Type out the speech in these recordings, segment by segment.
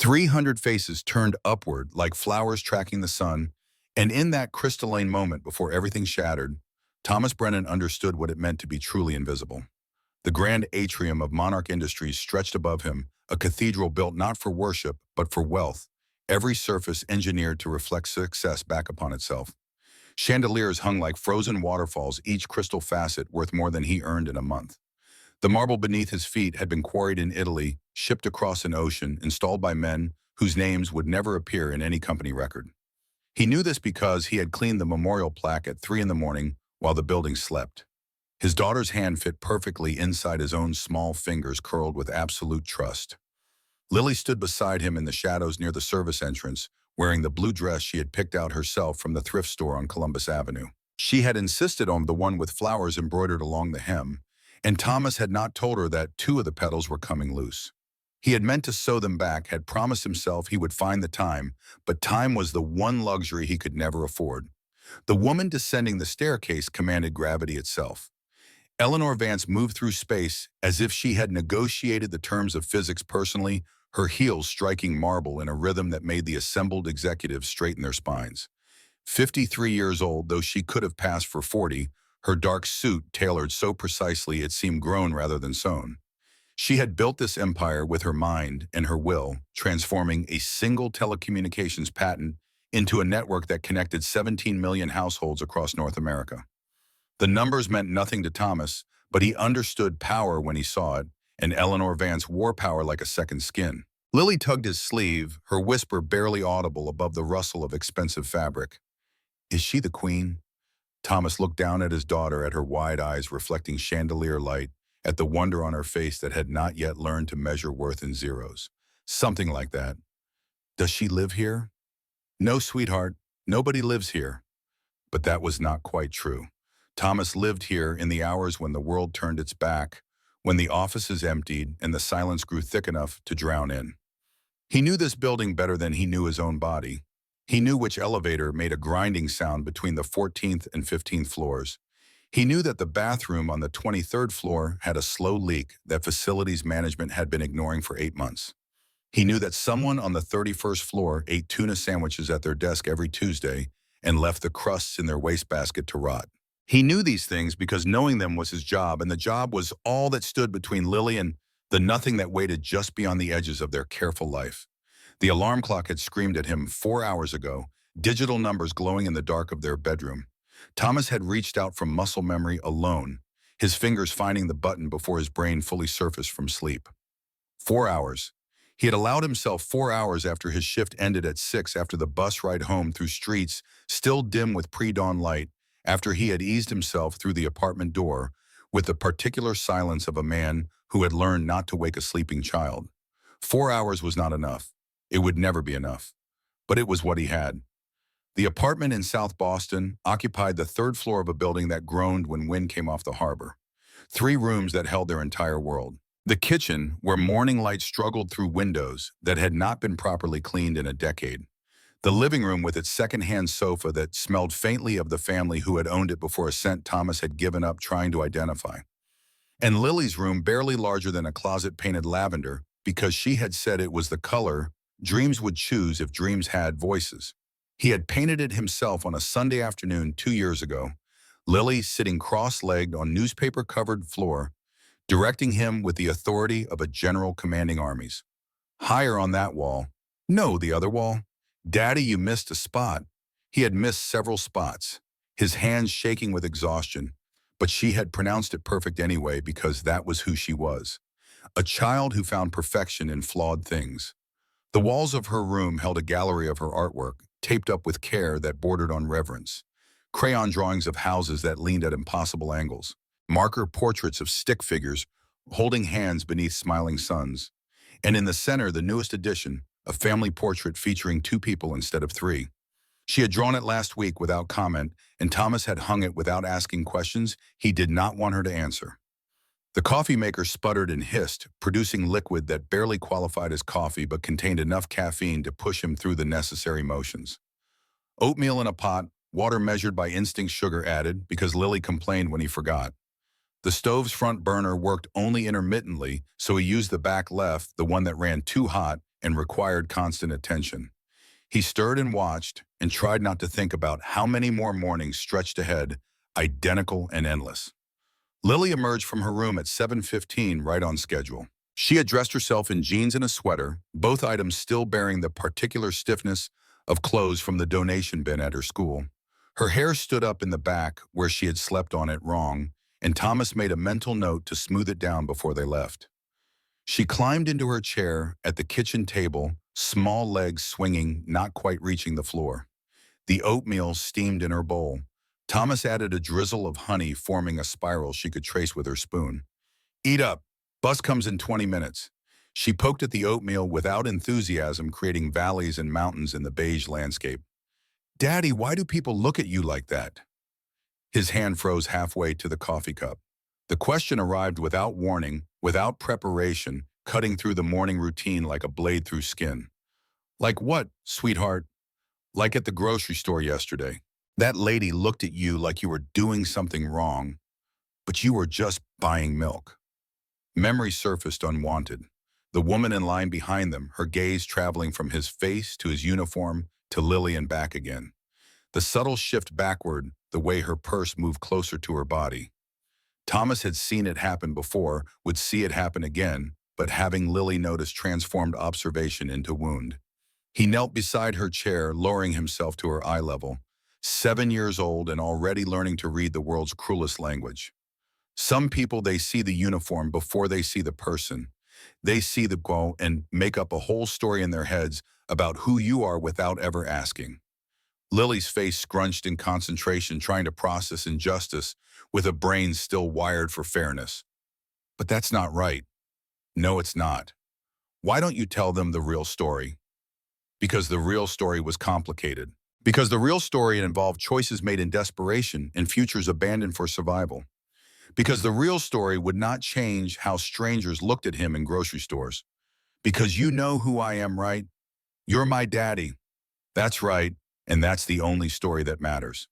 300 faces turned upward like flowers tracking the sun, and in that crystalline moment before everything shattered, Thomas Brennan understood what it meant to be truly invisible. The grand atrium of Monarch Industries stretched above him, a cathedral built not for worship, but for wealth, every surface engineered to reflect success back upon itself. Chandeliers hung like frozen waterfalls, each crystal facet worth more than he earned in a month. The marble beneath his feet had been quarried in Italy, shipped across an ocean, installed by men whose names would never appear in any company record. He knew this because he had cleaned the memorial plaque at 3 in the morning while the building slept. His daughter's hand fit perfectly inside his own small fingers curled with absolute trust. Lily stood beside him in the shadows near the service entrance, wearing the blue dress she had picked out herself from the thrift store on Columbus Avenue. She had insisted on the one with flowers embroidered along the hem, and Thomas had not told her that 2 of the petals were coming loose. He had meant to sew them back, had promised himself he would find the time, but time was the one luxury he could never afford. The woman descending the staircase commanded gravity itself. Eleanor Vance moved through space as if she had negotiated the terms of physics personally, her heels striking marble in a rhythm that made the assembled executives straighten their spines. 53 years old, though she could have passed for 40, her dark suit tailored so precisely it seemed grown rather than sewn. She had built this empire with her mind and her will, transforming a single telecommunications patent into a network that connected 17 million households across North America. The numbers meant nothing to Thomas, but he understood power when he saw it, and Eleanor Vance wore power like a second skin. Lily tugged his sleeve, her whisper barely audible above the rustle of expensive fabric. "Is she the queen?" Thomas looked down at his daughter, at her wide eyes reflecting chandelier light, at the wonder on her face that had not yet learned to measure worth in zeros. "Something like that." "Does she live here?" "No, sweetheart, nobody lives here." But that was not quite true. Thomas lived here in the hours when the world turned its back, when the offices emptied and the silence grew thick enough to drown in. He knew this building better than he knew his own body. He knew which elevator made a grinding sound between the 14th and 15th floors. He knew that the bathroom on the 23rd floor had a slow leak that facilities management had been ignoring for 8 months. He knew that someone on the 31st floor ate tuna sandwiches at their desk every Tuesday and left the crusts in their wastebasket to rot. He knew these things because knowing them was his job, and the job was all that stood between Lily and the nothing that waited just beyond the edges of their careful life. The alarm clock had screamed at him 4 hours ago, digital numbers glowing in the dark of their bedroom. Thomas had reached out from muscle memory alone, his fingers finding the button before his brain fully surfaced from sleep. 4 hours. He had allowed himself 4 hours after his shift ended at 6, after the bus ride home through streets still dim with pre-dawn light, after he had eased himself through the apartment door with the particular silence of a man who had learned not to wake a sleeping child. 4 hours was not enough. It would never be enough. But it was what he had. The apartment in South Boston occupied the 3rd floor of a building that groaned when wind came off the harbor. 3 rooms that held their entire world. The kitchen, where morning light struggled through windows that had not been properly cleaned in a decade. The living room with its second-hand sofa that smelled faintly of the family who had owned it before a scent Thomas had given up trying to identify. And Lily's room, barely larger than a closet painted lavender, because she had said it was the color dreams would choose if dreams had voices. He had painted it himself on a Sunday afternoon 2 years ago, Lily sitting cross-legged on newspaper-covered floor, directing him with the authority of a general commanding armies. Higher on that wall, no, the other wall, "Daddy, you missed a spot." He had missed several spots, his hands shaking with exhaustion, but she had pronounced it perfect anyway because that was who she was. A child who found perfection in flawed things. The walls of her room held a gallery of her artwork, taped up with care that bordered on reverence. Crayon drawings of houses that leaned at impossible angles. Marker portraits of stick figures holding hands beneath smiling suns. And in the center, the newest addition, a family portrait featuring 2 people instead of 3. She had drawn it last week without comment, and Thomas had hung it without asking questions he did not want her to answer. The coffee maker sputtered and hissed, producing liquid that barely qualified as coffee but contained enough caffeine to push him through the necessary motions. Oatmeal in a pot, water measured by instinct, sugar added because Lily complained when he forgot. The stove's front burner worked only intermittently, so he used the back left, the one that ran too hot, and required constant attention. He stirred and watched and tried not to think about how many more mornings stretched ahead, identical and endless. Lily emerged from her room at 7:15, right on schedule. She had dressed herself in jeans and a sweater, both items still bearing the particular stiffness of clothes from the donation bin at her school. Her hair stood up in the back where she had slept on it wrong, and Thomas made a mental note to smooth it down before they left. She climbed into her chair at the kitchen table, small legs swinging, not quite reaching the floor. The oatmeal steamed in her bowl. Thomas added a drizzle of honey, forming a spiral she could trace with her spoon. "Eat up. Bus comes in 20 minutes." She poked at the oatmeal without enthusiasm, creating valleys and mountains in the beige landscape. "Daddy, why do people look at you like that?" His hand froze halfway to the coffee cup. The question arrived without warning, without preparation, cutting through the morning routine like a blade through skin. "Like what, sweetheart?" "Like at the grocery store yesterday. That lady looked at you like you were doing something wrong, but you were just buying milk." Memory surfaced unwanted. The woman in line behind them, her gaze traveling from his face to his uniform to Lily and back again. The subtle shift backward, the way her purse moved closer to her body. Thomas had seen it happen before, would see it happen again, but having Lily notice transformed observation into wound. He knelt beside her chair, lowering himself to her eye level, 7 years old and already learning to read the world's cruelest language. Some people, they see the uniform before they see the person. They see the quo and make up a whole story in their heads about who you are without ever asking. Lily's face scrunched in concentration, trying to process injustice with a brain still wired for fairness. "But that's not right." "No, it's not. Why don't you tell them the real story?" Because the real story was complicated. Because the real story involved choices made in desperation and futures abandoned for survival. Because the real story would not change how strangers looked at him in grocery stores. Because you know who I am, right? You're my daddy. That's right, and that's the only story that matters.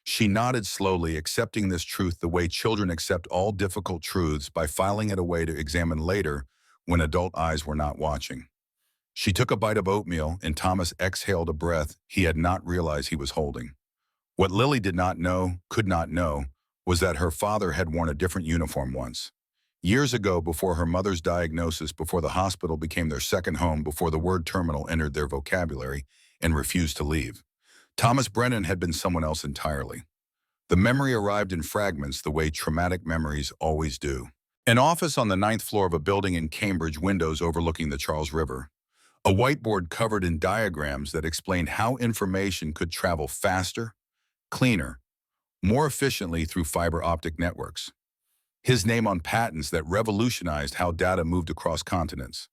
She nodded slowly, accepting this truth the way children accept all difficult truths, by filing it away to examine later when adult eyes were not watching. She took a bite of oatmeal, and Thomas exhaled a breath he had not realized he was holding. What Lily did not know, could not know, was that her father had worn a different uniform once. Years ago, before her mother's diagnosis, before the hospital became their second home, before the word terminal entered their vocabulary and refused to leave. Thomas Brennan had been someone else entirely. The memory arrived in fragments, the way traumatic memories always do. An office on the 9th floor of a building in Cambridge, windows overlooking the Charles River. A whiteboard covered in diagrams that explained how information could travel faster, cleaner, more efficiently through fiber optic networks. His name on patents that revolutionized how data moved across continents.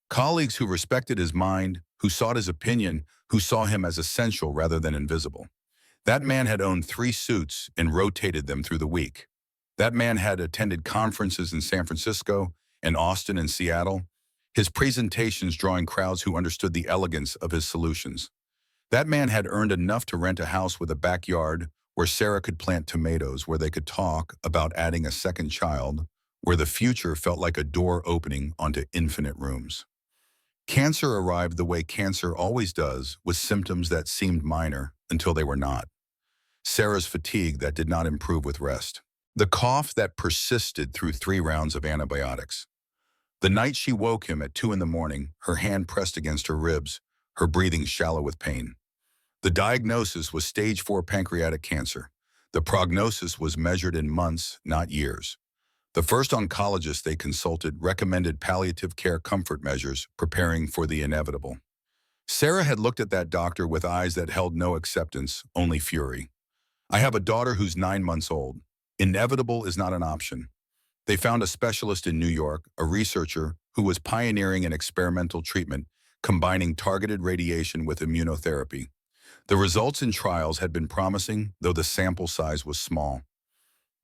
Colleagues who respected his mind, who sought his opinion, who saw him as essential rather than invisible. That man had owned 3 suits and rotated them through the week. That man had attended conferences in San Francisco and Austin and Seattle, his presentations drawing crowds who understood the elegance of his solutions. That man had earned enough to rent a house with a backyard where Sarah could plant tomatoes, where they could talk about adding a second child, where the future felt like a door opening onto infinite rooms. Cancer arrived the way cancer always does, with symptoms that seemed minor until they were not. Sarah's fatigue that did not improve with rest. The cough that persisted through 3 rounds of antibiotics. The night she woke him at 2 in the morning, her hand pressed against her ribs, her breathing shallow with pain. The diagnosis was stage 4 pancreatic cancer. The prognosis was measured in months, not years. The first oncologist they consulted recommended palliative care comfort measures, preparing for the inevitable. Sarah had looked at that doctor with eyes that held no acceptance, only fury. "I have a daughter who's 9 months old. Inevitable is not an option." They found a specialist in New York, a researcher who was pioneering an experimental treatment, combining targeted radiation with immunotherapy. The results in trials had been promising, though the sample size was small.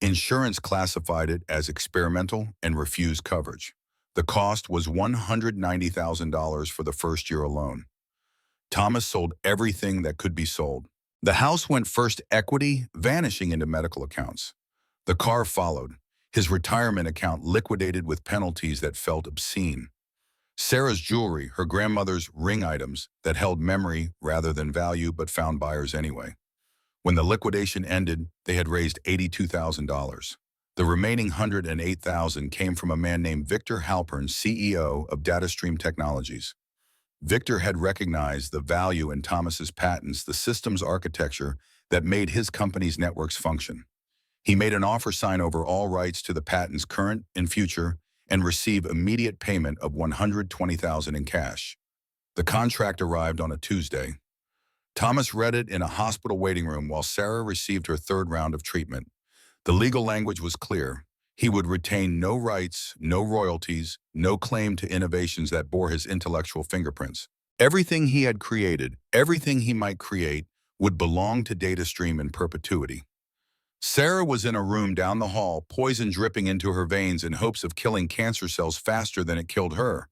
Insurance classified it as experimental and refused coverage. The cost was $190,000 for the first year alone. Thomas sold everything that could be sold. The house went first equity, vanishing into medical accounts. The car followed, his retirement account liquidated with penalties that felt obscene. Sarah's jewelry, her grandmother's ring items that held memory rather than value but found buyers anyway. When the liquidation ended, they had raised $82,000. The remaining $108,000 came from a man named Victor Halpern, CEO of DataStream Technologies. Victor had recognized the value in Thomas's patents, the systems architecture that made his company's networks function. He made an offer sign over all rights to the patents current and future and receive immediate payment of $120,000 in cash. The contract arrived on a Tuesday. Thomas read it in a hospital waiting room while Sarah received her third round of treatment. The legal language was clear. He would retain no rights, no royalties, no claim to innovations that bore his intellectual fingerprints. Everything he had created, everything he might create, would belong to DataStream in perpetuity. Sarah was in a room down the hall, poison dripping into her veins in hopes of killing cancer cells faster than it killed her.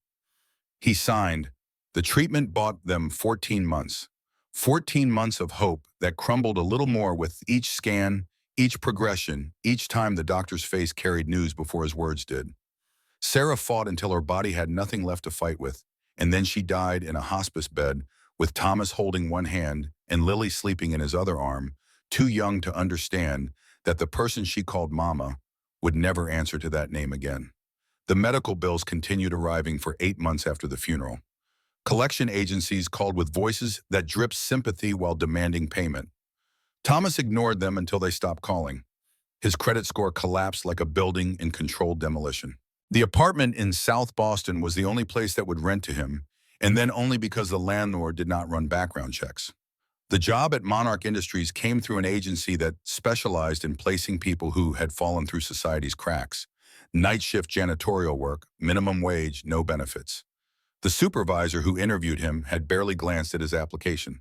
He signed. The treatment bought them 14 months. 14 months of hope that crumbled a little more with each scan, each progression, each time the doctor's face carried news before his words did. Sarah fought until her body had nothing left to fight with, and then she died in a hospice bed with Thomas holding one hand and Lily sleeping in his other arm, too young to understand that the person she called Mama would never answer to that name again. The medical bills continued arriving for 8 months after the funeral. Collection agencies called with voices that dripped sympathy while demanding payment. Thomas ignored them until they stopped calling. His credit score collapsed like a building in controlled demolition. The apartment in South Boston was the only place that would rent to him, and then only because the landlord did not run background checks. The job at Monarch Industries came through an agency that specialized in placing people who had fallen through society's cracks. Night shift janitorial work, minimum wage, no benefits. The supervisor who interviewed him had barely glanced at his application.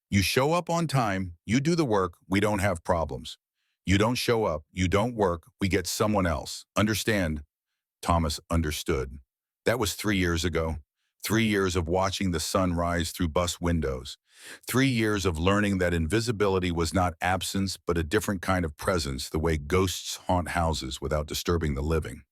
You show up on time, you do the work, we don't have problems. You don't show up, you don't work, we get someone else. Understand? Thomas understood. That was 3 years ago. 3 years of watching the sun rise through bus windows. 3 years of learning that invisibility was not absence, but a different kind of presence, the way ghosts haunt houses without disturbing the living.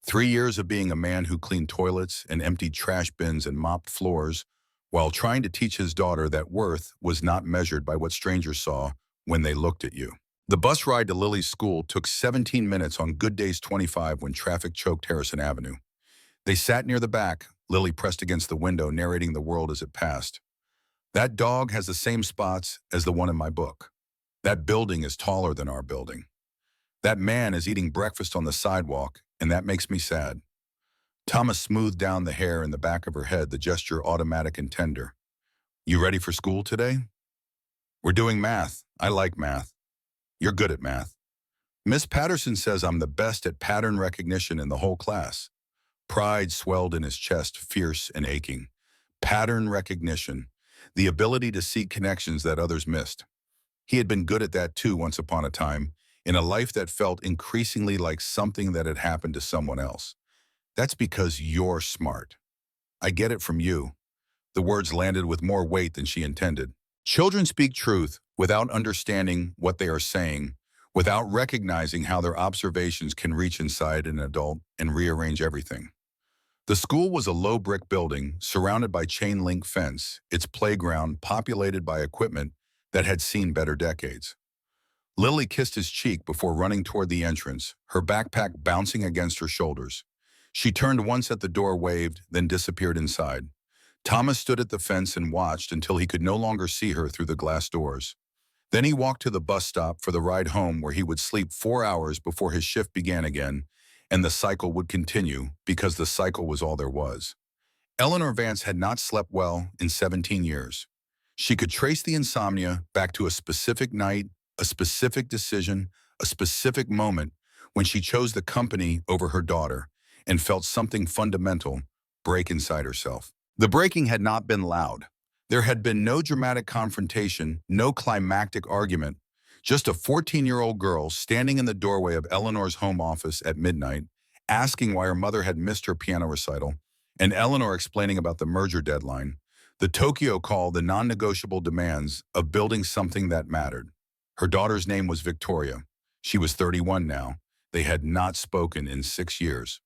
3 years of being a man who cleaned toilets and emptied trash bins and mopped floors, while trying to teach his daughter that worth was not measured by what strangers saw when they looked at you. The bus ride to Lily's school took 17 minutes on good days 25 when traffic choked Harrison Avenue. They sat near the back, Lily pressed against the window, narrating the world as it passed. That dog has the same spots as the one in my book. That building is taller than our building. That man is eating breakfast on the sidewalk, and that makes me sad. Thomas smoothed down the hair in the back of her head, the gesture automatic and tender. You ready for school today? We're doing math. I like math. You're good at math. Miss Patterson says I'm the best at pattern recognition in the whole class. Pride swelled in his chest, fierce and aching. Pattern recognition, the ability to see connections that others missed. He had been good at that too once upon a time, in a life that felt increasingly like something that had happened to someone else. That's because you're smart. I get it from you. The words landed with more weight than she intended. Children speak truth without understanding what they are saying, without recognizing how their observations can reach inside an adult and rearrange everything. The school was a low brick building surrounded by chain link fence, its playground populated by equipment that had seen better decades. Lily kissed his cheek before running toward the entrance, her backpack bouncing against her shoulders. She turned once at the door, waved, then disappeared inside. Thomas stood at the fence and watched until he could no longer see her through the glass doors. Then he walked to the bus stop for the ride home, where he would sleep 4 hours before his shift began again, and the cycle would continue because the cycle was all there was. Eleanor Vance had not slept well in 17 years. She could trace the insomnia back to a specific night, a specific decision, a specific moment when she chose the company over her daughter and felt something fundamental break inside herself. The breaking had not been loud. There had been no dramatic confrontation, no climactic argument, just a 14-year-old girl standing in the doorway of Eleanor's home office at midnight, asking why her mother had missed her piano recital, and Eleanor explaining about the merger deadline, the Tokyo call, the non-negotiable demands of building something that mattered. Her daughter's name was Victoria. She was 31 now. They had not spoken in 6 years.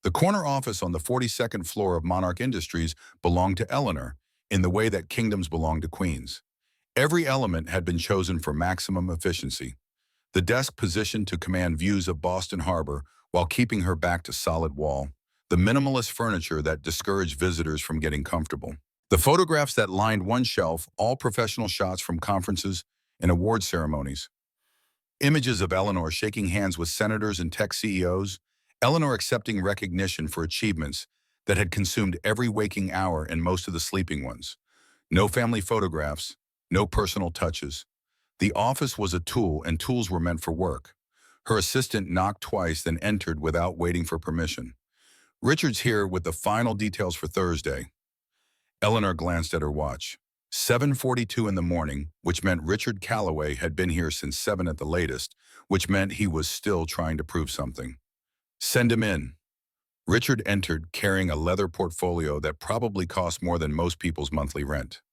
The corner office on the 42nd floor of Monarch Industries belonged to Eleanor, in the way that kingdoms belong to queens. Every element had been chosen for maximum efficiency. The desk positioned to command views of Boston Harbor while keeping her back to solid wall. The minimalist furniture that discouraged visitors from getting comfortable. The photographs that lined one shelf, all professional shots from conferences and award ceremonies. Images of Eleanor shaking hands with senators and tech CEOs, Eleanor accepting recognition for achievements that had consumed every waking hour and most of the sleeping ones. No family photographs, no personal touches. The office was a tool, and tools were meant for work. Her assistant knocked twice, then entered without waiting for permission. "Richard's here with the final details for Thursday." Eleanor glanced at her watch. 7:42 in the morning, which meant Richard Calloway had been here since 7 at the latest, which meant he was still trying to prove something. "Send him in." Richard entered carrying a leather portfolio that probably cost more than most people's monthly rent.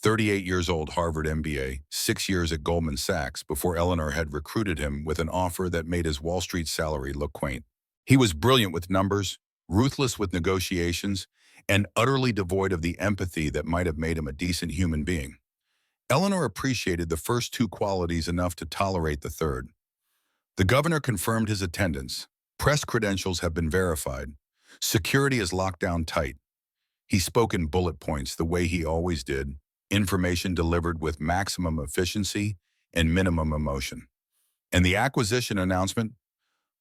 38 years old, Harvard MBA, 6 years at Goldman Sachs before Eleanor had recruited him with an offer that made his Wall Street salary look quaint. He was brilliant with numbers, ruthless with negotiations, and utterly devoid of the empathy that might have made him a decent human being. Eleanor appreciated the first two qualities enough to tolerate the third. The governor confirmed his attendance. Press credentials have been verified. Security is locked down tight. He spoke in bullet points the way he always did, information delivered with maximum efficiency and minimum emotion. And the acquisition announcement?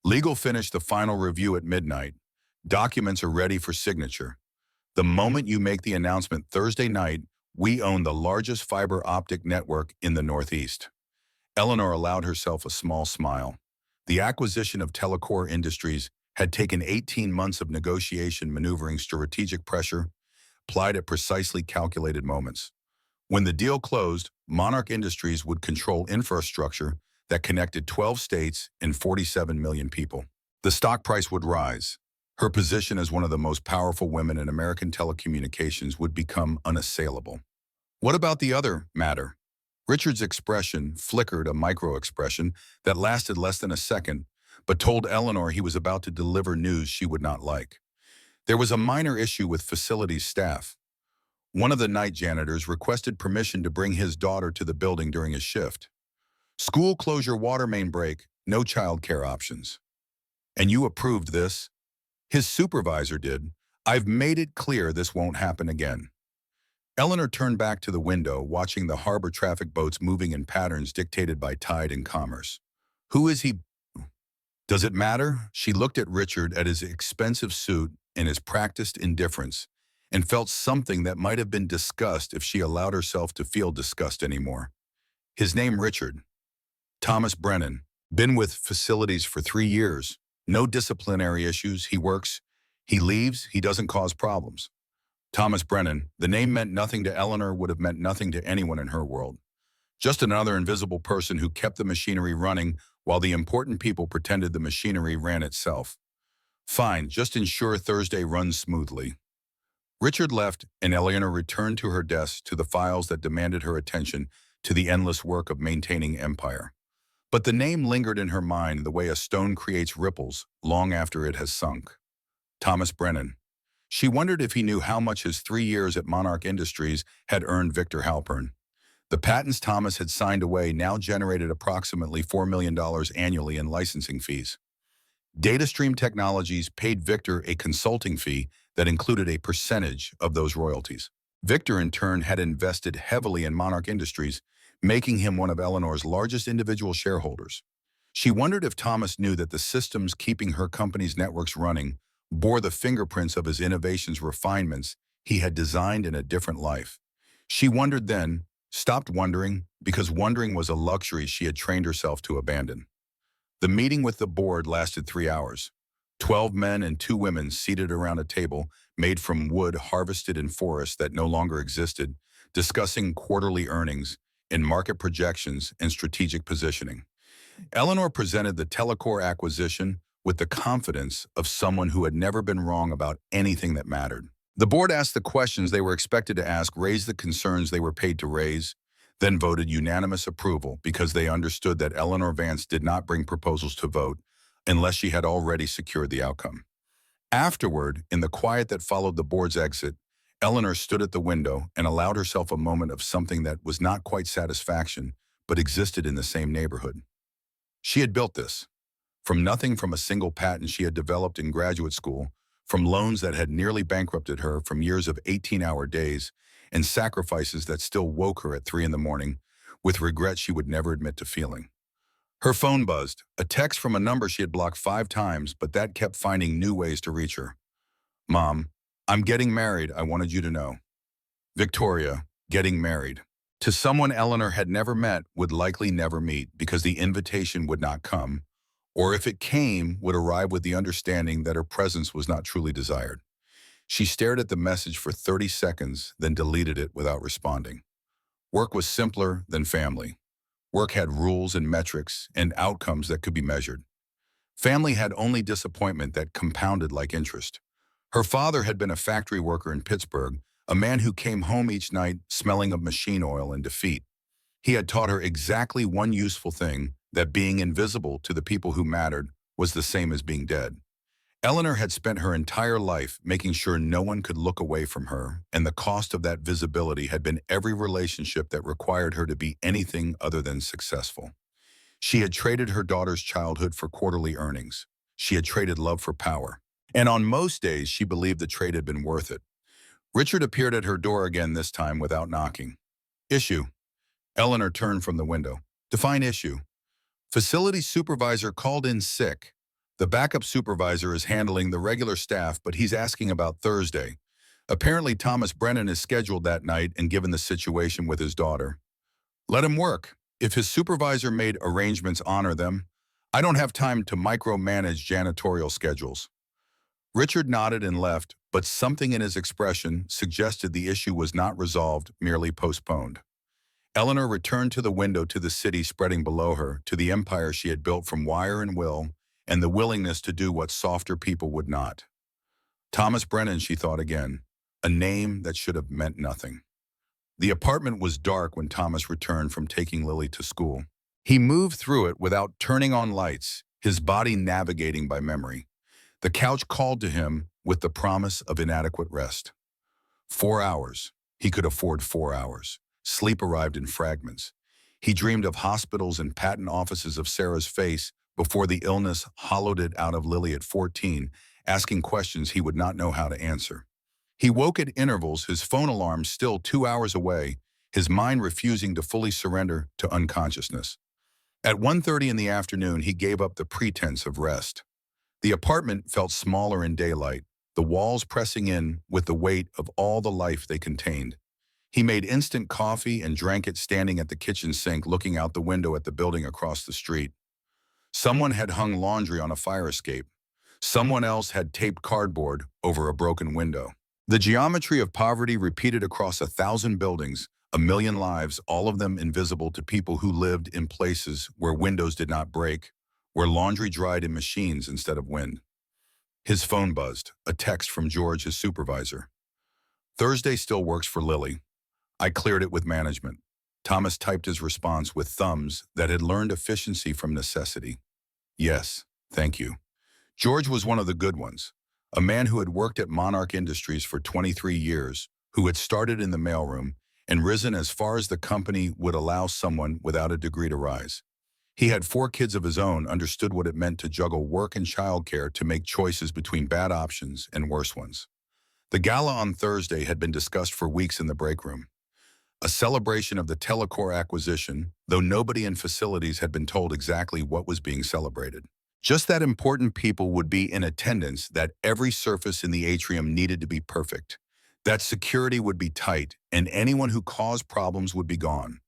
Legal finished the final review at midnight. Documents are ready for signature. The moment you make the announcement Thursday night, we own the largest fiber optic network in the Northeast. Eleanor allowed herself a small smile. The acquisition of Telecor Industries had taken 18 months of negotiation, maneuvering strategic pressure, applied at precisely calculated moments. When the deal closed, Monarch Industries would control infrastructure that connected 12 states and 47 million people. The stock price would rise. Her position as one of the most powerful women in American telecommunications would become unassailable. What about the other matter? Richard's expression flickered, a micro-expression that lasted less than a second, but told Eleanor he was about to deliver news she would not like. There was a minor issue with facilities staff. One of the night janitors requested permission to bring his daughter to the building during his shift. School closure, water main break, no child care options. "And you approved this?" His supervisor did. "I've made it clear this won't happen again." Eleanor turned back to the window, watching the harbor traffic boats moving in patterns dictated by tide and commerce. Who is he? Does it matter? She looked at Richard, at his expensive suit and his practiced indifference, and felt something that might have been disgust if she allowed herself to feel disgust anymore. His name, Richard. Thomas Brennan. Been with facilities for 3 years. No disciplinary issues. He works. He leaves. He doesn't cause problems. Thomas Brennan. The name meant nothing to Eleanor, would have meant nothing to anyone in her world. Just another invisible person who kept the machinery running while the important people pretended the machinery ran itself. Fine, just ensure Thursday runs smoothly. Richard left, and Eleanor returned to her desk, to the files that demanded her attention, to the endless work of maintaining empire. But the name lingered in her mind the way a stone creates ripples long after it has sunk. Thomas Brennan. She wondered if he knew how much his 3 years at Monarch Industries had earned Victor Halpern. The patents Thomas had signed away now generated approximately $4 million annually in licensing fees. DataStream Technologies paid Victor a consulting fee that included a percentage of those royalties. Victor, in turn, had invested heavily in Monarch Industries, making him one of Eleanor's largest individual shareholders. She wondered if Thomas knew that the systems keeping her company's networks running bore the fingerprints of his innovations, refinements he had designed in a different life. She wondered then, stopped wondering, because wondering was a luxury she had trained herself to abandon. The meeting with the board lasted 3 hours. 12 men and 2 women seated around a table made from wood harvested in forests that no longer existed, discussing quarterly earnings and market projections and strategic positioning. Eleanor presented the Telecor acquisition with the confidence of someone who had never been wrong about anything that mattered. The board asked the questions they were expected to ask, raised the concerns they were paid to raise, then voted unanimous approval because they understood that Eleanor Vance did not bring proposals to vote unless she had already secured the outcome. Afterward, in the quiet that followed the board's exit, Eleanor stood at the window and allowed herself a moment of something that was not quite satisfaction, but existed in the same neighborhood. She had built this. From nothing, from a single patent she had developed in graduate school, from loans that had nearly bankrupted her, from years of 18-hour days, and sacrifices that still woke her at 3 in the morning, with regret she would never admit to feeling. Her phone buzzed, a text from a number she had blocked 5 times, but that kept finding new ways to reach her. Mom, I'm getting married, I wanted you to know. Victoria, getting married. To someone Eleanor had never met, would likely never meet because the invitation would not come, or if it came, would arrive with the understanding that her presence was not truly desired. She stared at the message for 30 seconds, then deleted it without responding. Work was simpler than family. Work had rules and metrics and outcomes that could be measured. Family had only disappointment that compounded like interest. Her father had been a factory worker in Pittsburgh, a man who came home each night smelling of machine oil and defeat. He had taught her exactly one useful thing, that being invisible to the people who mattered was the same as being dead. Eleanor had spent her entire life making sure no one could look away from her, and the cost of that visibility had been every relationship that required her to be anything other than successful. She had traded her daughter's childhood for quarterly earnings. She had traded love for power. And on most days, she believed the trade had been worth it. Richard appeared at her door again, this time without knocking. Issue. Eleanor turned from the window. Define issue. Facility supervisor called in sick. The backup supervisor is handling the regular staff, but he's asking about Thursday. Apparently, Thomas Brennan is scheduled that night, and given the situation with his daughter, let him work. If his supervisor made arrangements, honor them. I don't have time to micromanage janitorial schedules. Richard nodded and left, but something in his expression suggested the issue was not resolved, merely postponed. Eleanor returned to the window, to the city spreading below her, to the empire she had built from wire and will, and the willingness to do what softer people would not. Thomas Brennan, she thought again, a name that should have meant nothing. The apartment was dark when Thomas returned from taking Lily to school. He moved through it without turning on lights, his body navigating by memory. The couch called to him with the promise of inadequate rest. 4 hours. He could afford 4 hours. Sleep arrived in fragments. He dreamed of hospitals and patent offices, of Sarah's face before the illness hollowed it out of Lily at 14, asking questions he would not know how to answer. He woke at intervals, his phone alarm still 2 hours away, his mind refusing to fully surrender to unconsciousness. At 1:30 in the afternoon, he gave up the pretense of rest. The apartment felt smaller in daylight, the walls pressing in with the weight of all the life they contained. He made instant coffee and drank it standing at the kitchen sink, looking out the window at the building across the street. Someone had hung laundry on a fire escape. Someone else had taped cardboard over a broken window. The geometry of poverty repeated across 1,000 buildings, a million lives, all of them invisible to people who lived in places where windows did not break, where laundry dried in machines instead of wind. His phone buzzed, a text from George, his supervisor. Thursday still works for Lily. I cleared it with management. Thomas typed his response with thumbs that had learned efficiency from necessity. Yes, thank you. George was one of the good ones, a man who had worked at Monarch Industries for 23 years, who had started in the mailroom and risen as far as the company would allow someone without a degree to rise. He had 4 kids of his own, understood what it meant to juggle work and childcare, to make choices between bad options and worse ones. The gala on Thursday had been discussed for weeks in the break room. A celebration of the Telecor acquisition, though nobody in facilities had been told exactly what was being celebrated. Just that important people would be in attendance, that every surface in the atrium needed to be perfect, that security would be tight, and anyone who caused problems would be gone.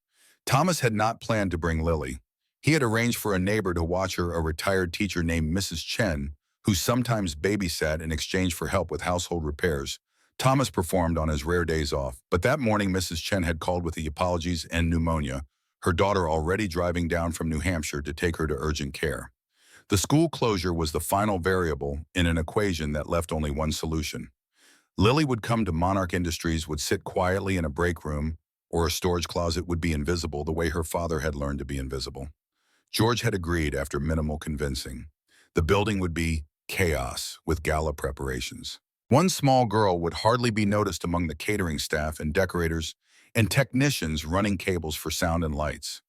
Thomas had not planned to bring Lily. He had arranged for a neighbor to watch her, a retired teacher named Mrs. Chen, who sometimes babysat in exchange for help with household repairs. Thomas performed on his rare days off, but that morning Mrs. Chen had called with the apologies and pneumonia, her daughter already driving down from New Hampshire to take her to urgent care. The school closure was the final variable in an equation that left only one solution. Lily would come to Monarch Industries, would sit quietly in a break room or a storage closet, would be invisible the way her father had learned to be invisible. George had agreed after minimal convincing. The building would be chaos with gala preparations. One small girl would hardly be noticed among the catering staff and decorators and technicians running cables for sound and lights.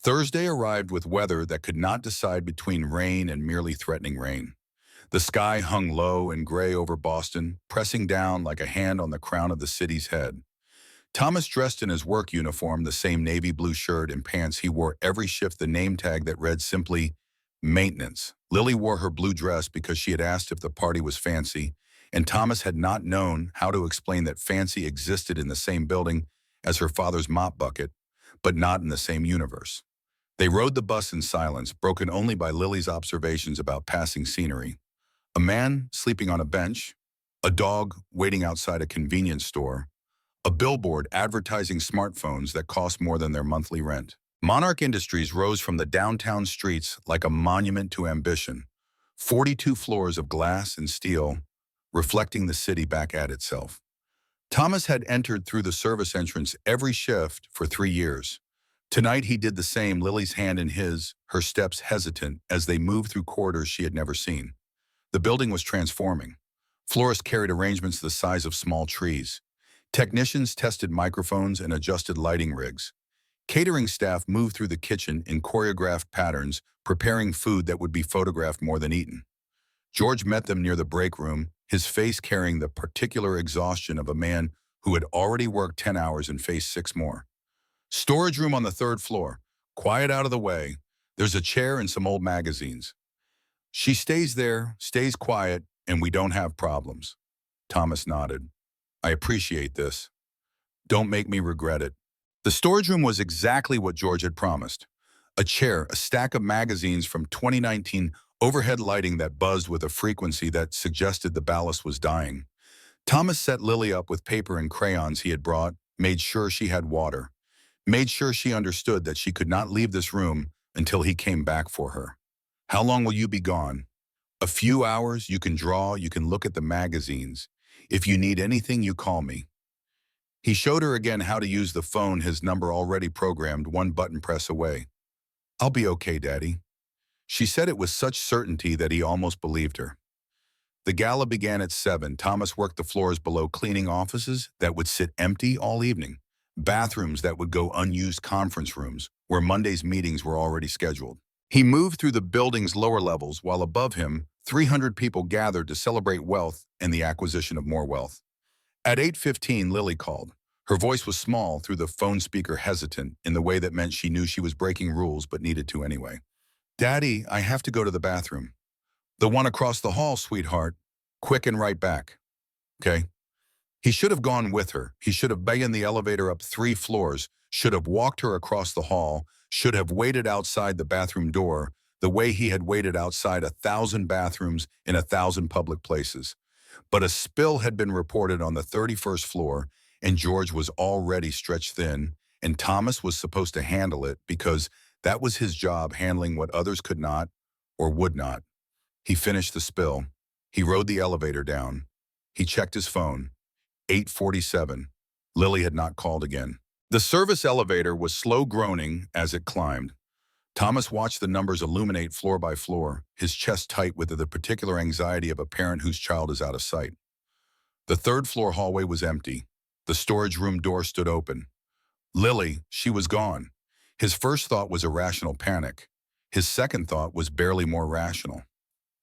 Thursday arrived with weather that could not decide between rain and merely threatening rain. The sky hung low and gray over Boston, pressing down like a hand on the crown of the city's head. Thomas dressed in his work uniform, the same navy blue shirt and pants he wore every shift, the name tag that read simply, maintenance. Lily wore her blue dress because she had asked if the party was fancy, and Thomas had not known how to explain that fancy existed in the same building as her father's mop bucket, but not in the same universe. They rode the bus in silence, broken only by Lily's observations about passing scenery. A man sleeping on a bench, a dog waiting outside a convenience store, a billboard advertising smartphones that cost more than their monthly rent. Monarch Industries rose from the downtown streets like a monument to ambition, 42 floors of glass and steel, reflecting the city back at itself. Thomas had entered through the service entrance every shift for 3 years. Tonight he did the same, Lily's hand in his, her steps hesitant as they moved through corridors she had never seen. The building was transforming. Florists carried arrangements the size of small trees. Technicians tested microphones and adjusted lighting rigs. Catering staff moved through the kitchen in choreographed patterns, preparing food that would be photographed more than eaten. George met them near the break room, his face carrying the particular exhaustion of a man who had already worked 10 hours and faced 6 more. Storage room on the 3rd floor. Quiet out of the way. There's a chair and some old magazines. She stays there, stays quiet, and we don't have problems. Thomas nodded. I appreciate this. Don't make me regret it. The storage room was exactly what George had promised. A chair, a stack of magazines from 2019, overhead lighting that buzzed with a frequency that suggested the ballast was dying. Thomas set Lily up with paper and crayons he had brought, made sure she had water, made sure she understood that she could not leave this room until he came back for her. How long will you be gone? A few hours. You can draw, you can look at the magazines. If you need anything, you call me. He showed her again how to use the phone, his number already programmed, one button press away. I'll be okay, Daddy. She said it with such certainty that he almost believed her. The gala began at 7. Thomas worked the floors below, cleaning offices that would sit empty all evening, bathrooms that would go unused, conference rooms where Monday's meetings were already scheduled. He moved through the building's lower levels while above him, 300 people gathered to celebrate wealth and the acquisition of more wealth. At 8:15, Lily called. Her voice was small through the phone speaker, hesitant in the way that meant she knew she was breaking rules but needed to anyway. Daddy, I have to go to the bathroom. The one across the hall, sweetheart. Quick and right back. Okay? He should have gone with her. He should have begged the elevator up 3 floors, should have walked her across the hall, should have waited outside the bathroom door the way he had waited outside 1,000 bathrooms in 1,000 public places. But a spill had been reported on the 31st floor, and George was already stretched thin, and Thomas was supposed to handle it because that was his job, handling what others could not or would not. He finished the spill. He rode the elevator down. He checked his phone. 8:47. Lily had not called again. The service elevator was slow groaning as it climbed. Thomas watched the numbers illuminate floor by floor, his chest tight with the particular anxiety of a parent whose child is out of sight. The 3rd floor hallway was empty. The storage room door stood open. Lily, she was gone. His first thought was irrational panic. His second thought was barely more rational.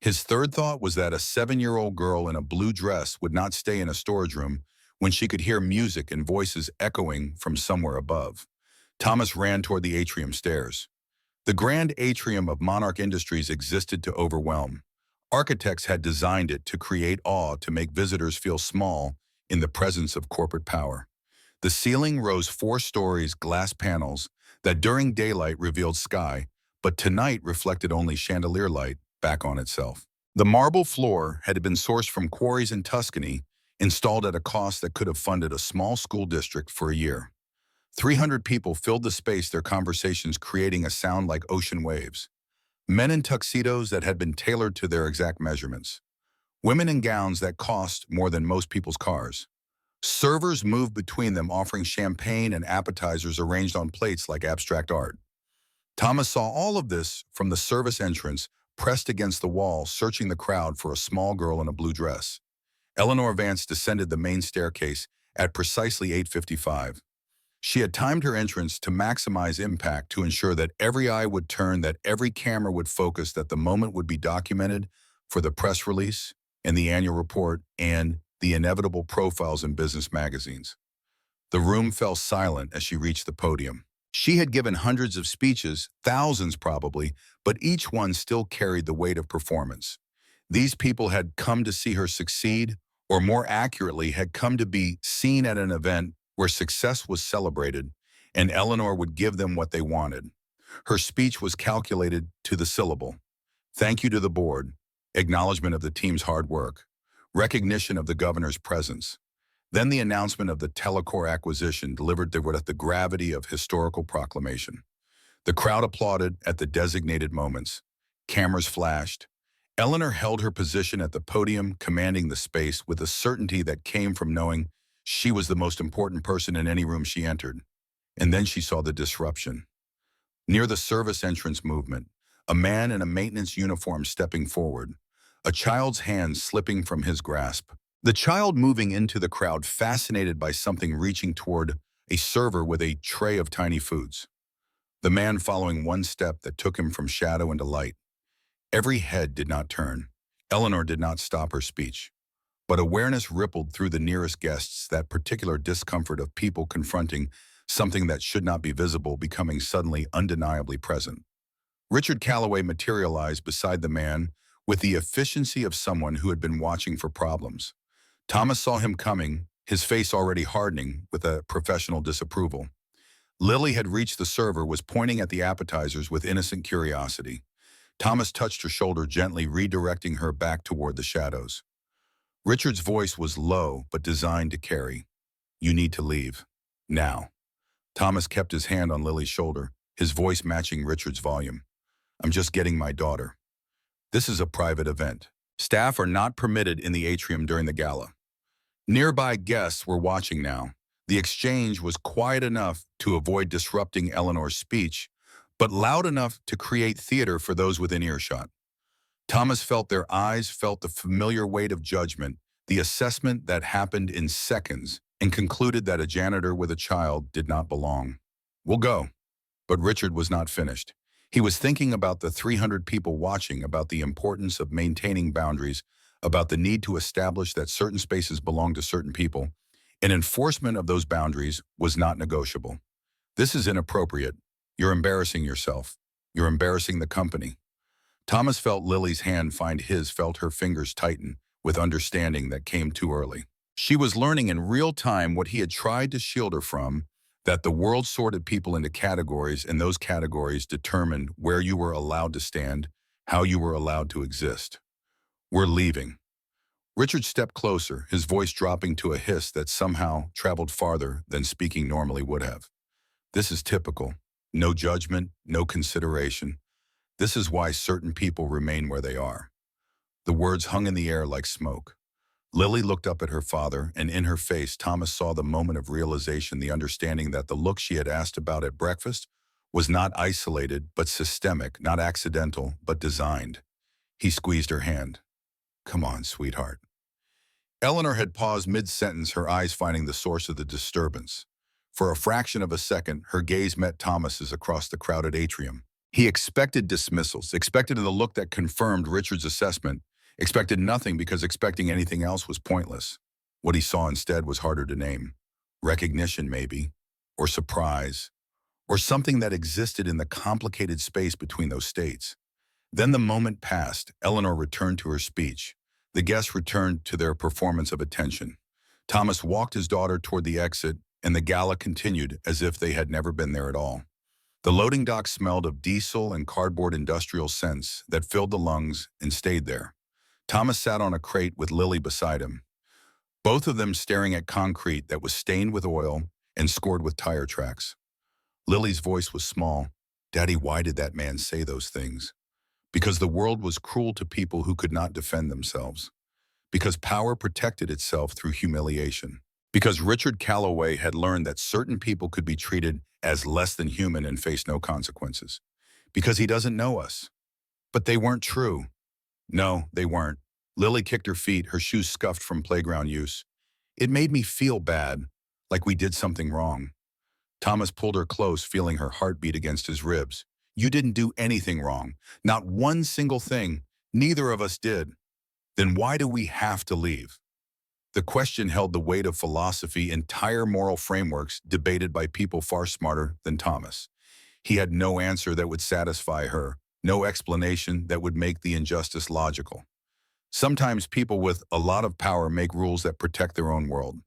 His third thought was that a 7-year-old girl in a blue dress would not stay in a storage room when she could hear music and voices echoing from somewhere above. Thomas ran toward the atrium stairs. The grand atrium of Monarch Industries existed to overwhelm. Architects had designed it to create awe, to make visitors feel small in the presence of corporate power. The ceiling rose 4 stories, glass panels that during daylight revealed sky, but tonight reflected only chandelier light back on itself. The marble floor had been sourced from quarries in Tuscany, installed at a cost that could have funded a small school district for a year. 300 people filled the space, their conversations creating a sound like ocean waves. Men in tuxedos that had been tailored to their exact measurements. Women in gowns that cost more than most people's cars. Servers moved between them, offering champagne and appetizers arranged on plates like abstract art. Thomas saw all of this from the service entrance, pressed against the wall, searching the crowd for a small girl in a blue dress. Eleanor Vance descended the main staircase at precisely 8:55. She had timed her entrance to maximize impact to ensure that every eye would turn, that every camera would focus, that the moment would be documented for the press release and the annual report and the inevitable profiles in business magazines. The room fell silent as she reached the podium. She had given hundreds of speeches, thousands probably, but each one still carried the weight of performance. These people had come to see her succeed, or more accurately, had come to be seen at an event where success was celebrated, and Eleanor would give them what they wanted. Her speech was calculated to the syllable. Thank you to the board, acknowledgement of the team's hard work, recognition of the governor's presence, then the announcement of the Telecor acquisition delivered with the gravity of historical proclamation. The crowd applauded at the designated moments. Cameras flashed. Eleanor held her position at the podium, commanding the space with a certainty that came from knowing she was the most important person in any room she entered. And then she saw the disruption. Near the service entrance movement, a man in a maintenance uniform stepping forward, a child's hand slipping from his grasp. The child moving into the crowd, fascinated by something, reaching toward a server with a tray of tiny foods. The man following one step that took him from shadow into light. Every head did not turn. Eleanor did not stop her speech. But awareness rippled through the nearest guests, that particular discomfort of people confronting something that should not be visible becoming suddenly undeniably present. Richard Calloway materialized beside the man with the efficiency of someone who had been watching for problems. Thomas saw him coming, his face already hardening with a professional disapproval. Lily had reached the server, was pointing at the appetizers with innocent curiosity. Thomas touched her shoulder gently, redirecting her back toward the shadows. Richard's voice was low, but designed to carry. You need to leave. Now. Thomas kept his hand on Lily's shoulder, his voice matching Richard's volume. I'm just getting my daughter. This is a private event. Staff are not permitted in the atrium during the gala. Nearby guests were watching now. The exchange was quiet enough to avoid disrupting Eleanor's speech, but loud enough to create theater for those within earshot. Thomas felt their eyes, felt the familiar weight of judgment, the assessment that happened in seconds, and concluded that a janitor with a child did not belong. We'll go. But Richard was not finished. He was thinking about the 300 people watching, about the importance of maintaining boundaries, about the need to establish that certain spaces belong to certain people, and enforcement of those boundaries was not negotiable. This is inappropriate. You're embarrassing yourself. You're embarrassing the company. Thomas felt Lily's hand find his, felt her fingers tighten with understanding that came too early. She was learning in real time what he had tried to shield her from, that the world sorted people into categories, and those categories determined where you were allowed to stand, how you were allowed to exist. We're leaving. Richard stepped closer, his voice dropping to a hiss that somehow traveled farther than speaking normally would have. This is typical. No judgment, no consideration. This is why certain people remain where they are. The words hung in the air like smoke. Lily looked up at her father, and in her face, Thomas saw the moment of realization, the understanding that the look she had asked about at breakfast was not isolated, but systemic, not accidental, but designed. He squeezed her hand. Come on, sweetheart. Eleanor had paused mid-sentence, her eyes finding the source of the disturbance. For a fraction of a second, her gaze met Thomas's across the crowded atrium. He expected dismissals, expected the look that confirmed Richard's assessment, expected nothing because expecting anything else was pointless. What he saw instead was harder to name. Recognition, maybe, or surprise, or something that existed in the complicated space between those states. Then the moment passed. Eleanor returned to her speech. The guests returned to their performance of attention. Thomas walked his daughter toward the exit, and the gala continued as if they had never been there at all. The loading dock smelled of diesel and cardboard industrial scents that filled the lungs and stayed there. Thomas sat on a crate with Lily beside him, both of them staring at concrete that was stained with oil and scored with tire tracks. Lily's voice was small. Daddy, why did that man say those things? Because the world was cruel to people who could not defend themselves. Because power protected itself through humiliation. Because Richard Calloway had learned that certain people could be treated as less than human and face no consequences. Because he doesn't know us. But they weren't true. No, they weren't. Lily kicked her feet, her shoes scuffed from playground use. It made me feel bad, like we did something wrong. Thomas pulled her close, feeling her heartbeat against his ribs. You didn't do anything wrong. Not one single thing. Neither of us did. Then why do we have to leave? The question held the weight of philosophy, entire moral frameworks debated by people far smarter than Thomas. He had no answer that would satisfy her, no explanation that would make the injustice logical. Sometimes people with a lot of power make rules that protect their own world.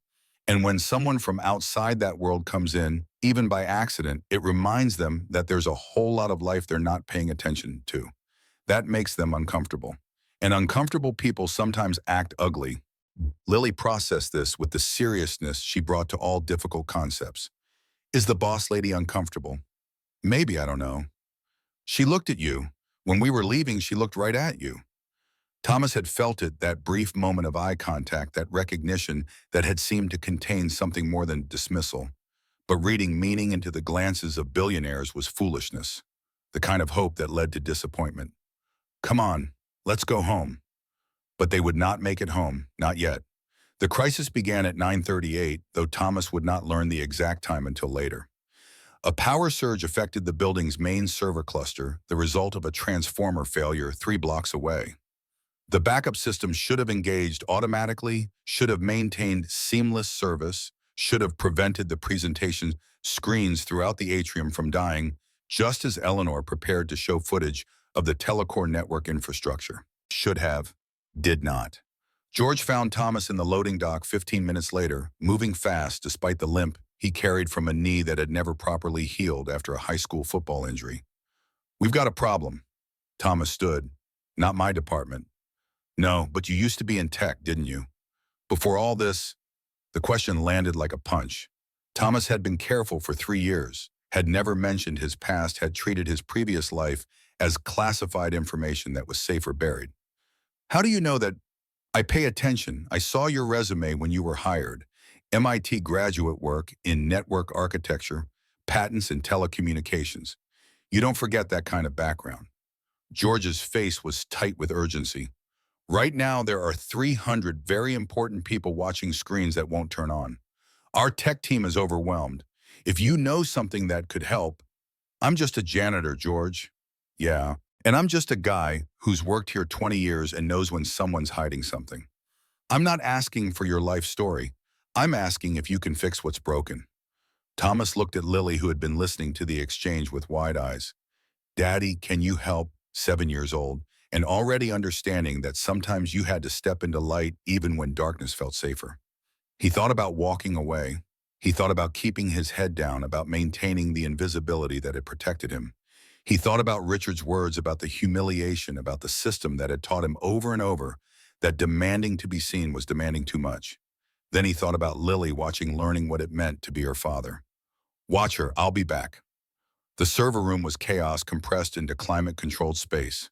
And when someone from outside that world comes in, even by accident, it reminds them that there's a whole lot of life they're not paying attention to. That makes them uncomfortable. And uncomfortable people sometimes act ugly. Lily processed this with the seriousness she brought to all difficult concepts. Is the boss lady uncomfortable? Maybe, I don't know. She looked at you. When we were leaving, she looked right at you. Thomas had felt it, that brief moment of eye contact, that recognition that had seemed to contain something more than dismissal. But reading meaning into the glances of billionaires was foolishness, the kind of hope that led to disappointment. Come on, let's go home. But they would not make it home, not yet. The crisis began at 9:38, though Thomas would not learn the exact time until later. A power surge affected the building's main server cluster, the result of a transformer failure 3 blocks away. The backup system should have engaged automatically, should have maintained seamless service, should have prevented the presentation screens throughout the atrium from dying, just as Eleanor prepared to show footage of the telecore network infrastructure. Should have, did not. George found Thomas in the loading dock 15 minutes later, moving fast despite the limp he carried from a knee that had never properly healed after a high school football injury. We've got a problem. Thomas stood. Not my department. No, but you used to be in tech, didn't you? Before all this, the question landed like a punch. Thomas had been careful for 3 years, had never mentioned his past, had treated his previous life as classified information that was safer buried. How do you know that? I pay attention. I saw your resume when you were hired. MIT graduate work in network architecture, patents, and telecommunications. You don't forget that kind of background. George's face was tight with urgency. Right now, there are 300 very important people watching screens that won't turn on. Our tech team is overwhelmed. If you know something that could help, I'm just a janitor, George. Yeah, and I'm just a guy who's worked here 20 years and knows when someone's hiding something. I'm not asking for your life story. I'm asking if you can fix what's broken. Thomas looked at Lily, who had been listening to the exchange with wide eyes. Daddy, can you help? 7 years old, and already understanding that sometimes you had to step into light even when darkness felt safer. He thought about walking away. He thought about keeping his head down, about maintaining the invisibility that had protected him. He thought about Richard's words, about the humiliation, about the system that had taught him over and over that demanding to be seen was demanding too much. Then he thought about Lily, learning what it meant to be her father. Watch her, I'll be back. The server room was chaos compressed into climate-controlled space.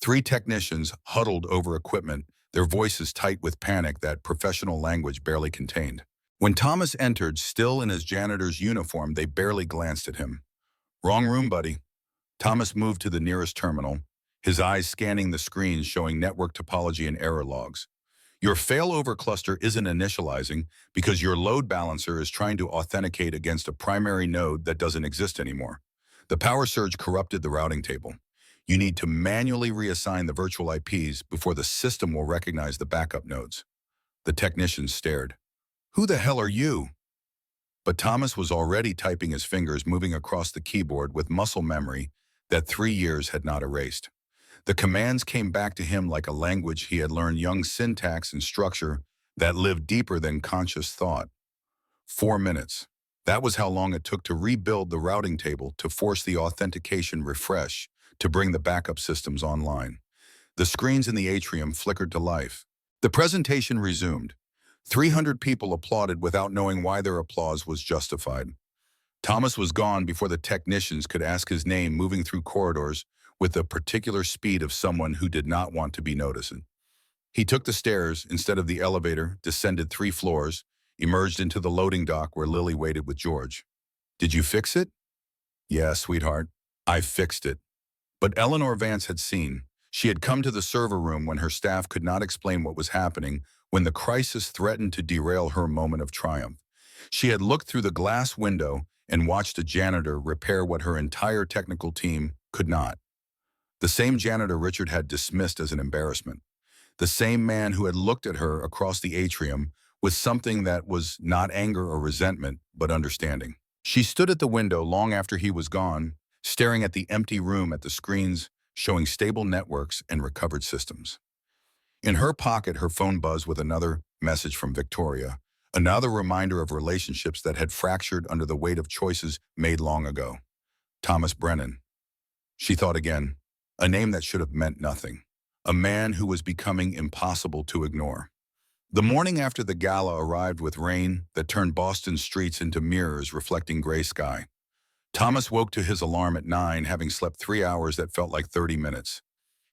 3 technicians huddled over equipment, their voices tight with panic that professional language barely contained. When Thomas entered, still in his janitor's uniform, they barely glanced at him. Wrong room, buddy. Thomas moved to the nearest terminal, his eyes scanning the screens showing network topology and error logs. Your failover cluster isn't initializing because your load balancer is trying to authenticate against a primary node that doesn't exist anymore. The power surge corrupted the routing table. You need to manually reassign the virtual IPs before the system will recognize the backup nodes. The technicians stared. Who the hell are you? But Thomas was already typing, his fingers moving across the keyboard with muscle memory that 3 years had not erased. The commands came back to him like a language he had learned, young syntax and structure that lived deeper than conscious thought. 4 minutes. That was how long it took to rebuild the routing table, to force the authentication refresh, to bring the backup systems online. The screens in the atrium flickered to life. The presentation resumed. 300 people applauded without knowing why their applause was justified. Thomas was gone before the technicians could ask his name, moving through corridors with the particular speed of someone who did not want to be noticed. He took the stairs instead of the elevator, descended 3 floors, emerged into the loading dock where Lily waited with George. Did you fix it? Yeah, sweetheart, I fixed it. But Eleanor Vance had seen. She had come to the server room when her staff could not explain what was happening, when the crisis threatened to derail her moment of triumph. She had looked through the glass window and watched a janitor repair what her entire technical team could not. The same janitor Richard had dismissed as an embarrassment. The same man who had looked at her across the atrium with something that was not anger or resentment, but understanding. She stood at the window long after he was gone, staring at the empty room at the screens showing stable networks and recovered systems. In her pocket, her phone buzzed with another message from Victoria, another reminder of relationships that had fractured under the weight of choices made long ago. Thomas Brennan. She thought again, a name that should have meant nothing. A man who was becoming impossible to ignore. The morning after the gala arrived with rain that turned Boston's streets into mirrors reflecting gray sky. Thomas woke to his alarm at 9, having slept 3 hours that felt like 30 minutes.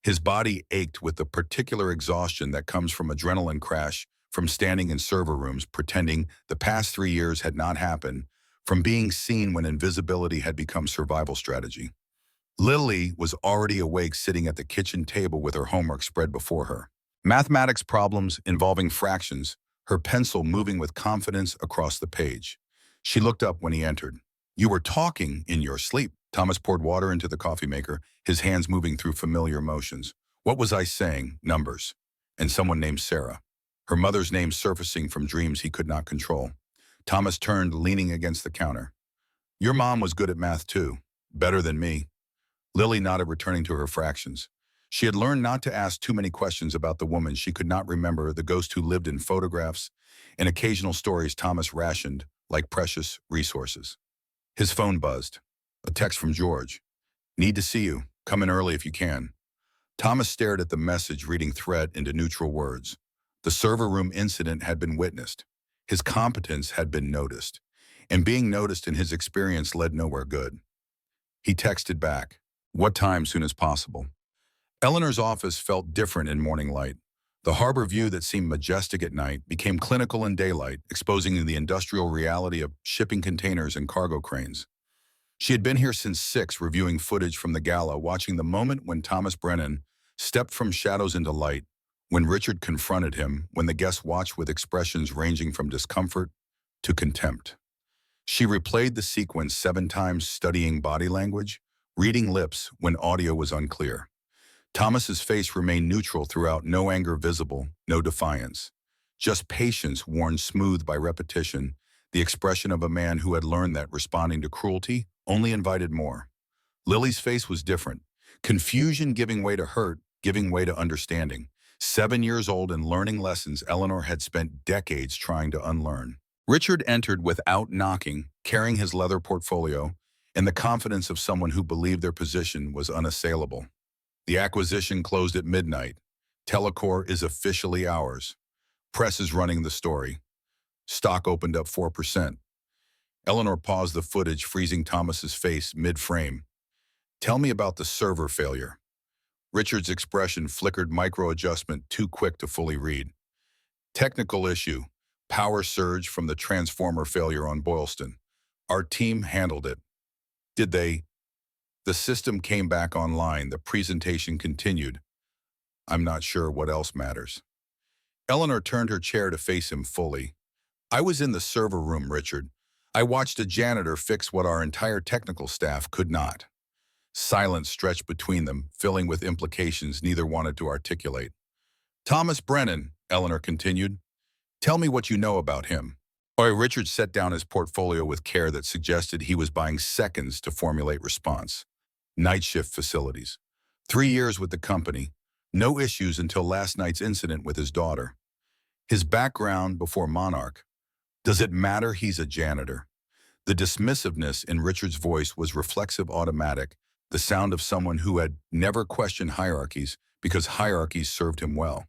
His body ached with the particular exhaustion that comes from adrenaline crash, from standing in server rooms pretending the past 3 years had not happened, from being seen when invisibility had become survival strategy. Lily was already awake, sitting at the kitchen table with her homework spread before her. Mathematics problems involving fractions, her pencil moving with confidence across the page. She looked up when he entered. "You were talking in your sleep." Thomas poured water into the coffee maker, his hands moving through familiar motions. "What was I saying? Numbers. And someone named Sarah." Her mother's name surfacing from dreams he could not control. Thomas turned, leaning against the counter. "Your mom was good at math too. Better than me." Lily nodded, returning to her fractions. She had learned not to ask too many questions about the woman she could not remember, the ghost who lived in photographs and occasional stories Thomas rationed like precious resources. His phone buzzed. A text from George. "Need to see you. Come in early if you can." Thomas stared at the message, reading threat into neutral words. The server room incident had been witnessed. His competence had been noticed. And being noticed in his experience led nowhere good. He texted back. "What time? Soon as possible." Eleanor's office felt different in morning light. The harbor view that seemed majestic at night became clinical in daylight, exposing the industrial reality of shipping containers and cargo cranes. She had been here since 6, reviewing footage from the gala, watching the moment when Thomas Brennan stepped from shadows into light, when Richard confronted him, when the guests watched with expressions ranging from discomfort to contempt. She replayed the sequence 7 times, studying body language, reading lips when audio was unclear. Thomas's face remained neutral throughout, no anger visible, no defiance. Just patience worn smooth by repetition, the expression of a man who had learned that responding to cruelty only invited more. Lily's face was different. Confusion giving way to hurt, giving way to understanding. 7 years old and learning lessons Eleanor had spent decades trying to unlearn. Richard entered without knocking, carrying his leather portfolio, and the confidence of someone who believed their position was unassailable. "The acquisition closed at midnight. Telecor is officially ours. Press is running the story. Stock opened up 4%. Eleanor paused the footage, freezing Thomas's face mid-frame. "Tell me about the server failure." Richard's expression flickered, micro-adjustment too quick to fully read. "Technical issue. Power surge from the transformer failure on Boylston. Our team handled it." "Did they?" "The system came back online." The presentation continued. "I'm not sure what else matters." Eleanor turned her chair to face him fully. "I was in the server room, Richard. I watched a janitor fix what our entire technical staff could not." Silence stretched between them, filling with implications neither wanted to articulate. "Thomas Brennan," Eleanor continued. "Tell me what you know about him." Richard set down his portfolio with care that suggested he was buying seconds to formulate response. "Night shift facilities. 3 years with the company. No issues until last night's incident with his daughter. His background before Monarch. Does it matter he's a janitor?" The dismissiveness in Richard's voice was reflexive, automatic, the sound of someone who had never questioned hierarchies because hierarchies served him well.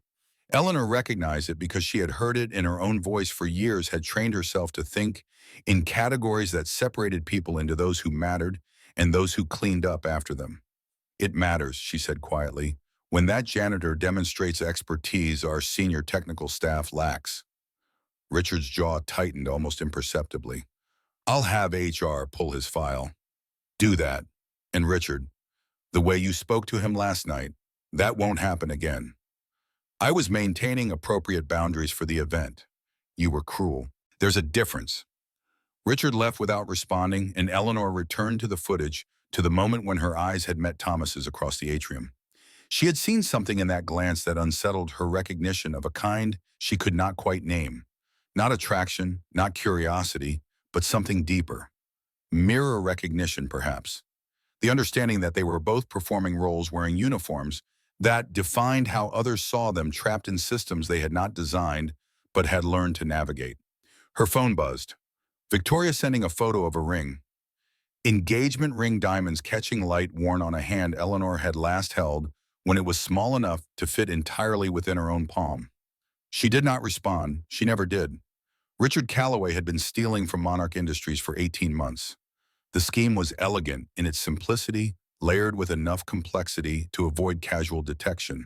Eleanor recognized it because she had heard it in her own voice for years, had trained herself to think in categories that separated people into those who mattered and those who cleaned up after them. "It matters," she said quietly. "When that janitor demonstrates expertise our senior technical staff lacks." Richard's jaw tightened almost imperceptibly. "I'll have HR pull his file." "Do that. And Richard, the way you spoke to him last night, That won't happen again. I was maintaining appropriate boundaries for the event. You were cruel. There's a difference. Richard left without responding, and Eleanor returned to the footage, to the moment when her eyes had met Thomas's across the atrium. She had seen something in that glance that unsettled her, recognition of a kind she could not quite name. Not attraction, not curiosity, but something deeper. Mirror recognition, perhaps. The understanding that they were both performing roles wearing uniforms that defined how others saw them, trapped in systems they had not designed but had learned to navigate. Her phone buzzed. Victoria sending a photo of a ring. Engagement ring, diamonds catching light, worn on a hand Eleanor had last held when it was small enough to fit entirely within her own palm. She did not respond. She never did. Richard Calloway had been stealing from Monarch Industries for 18 months. The scheme was elegant in its simplicity, layered with enough complexity to avoid casual detection.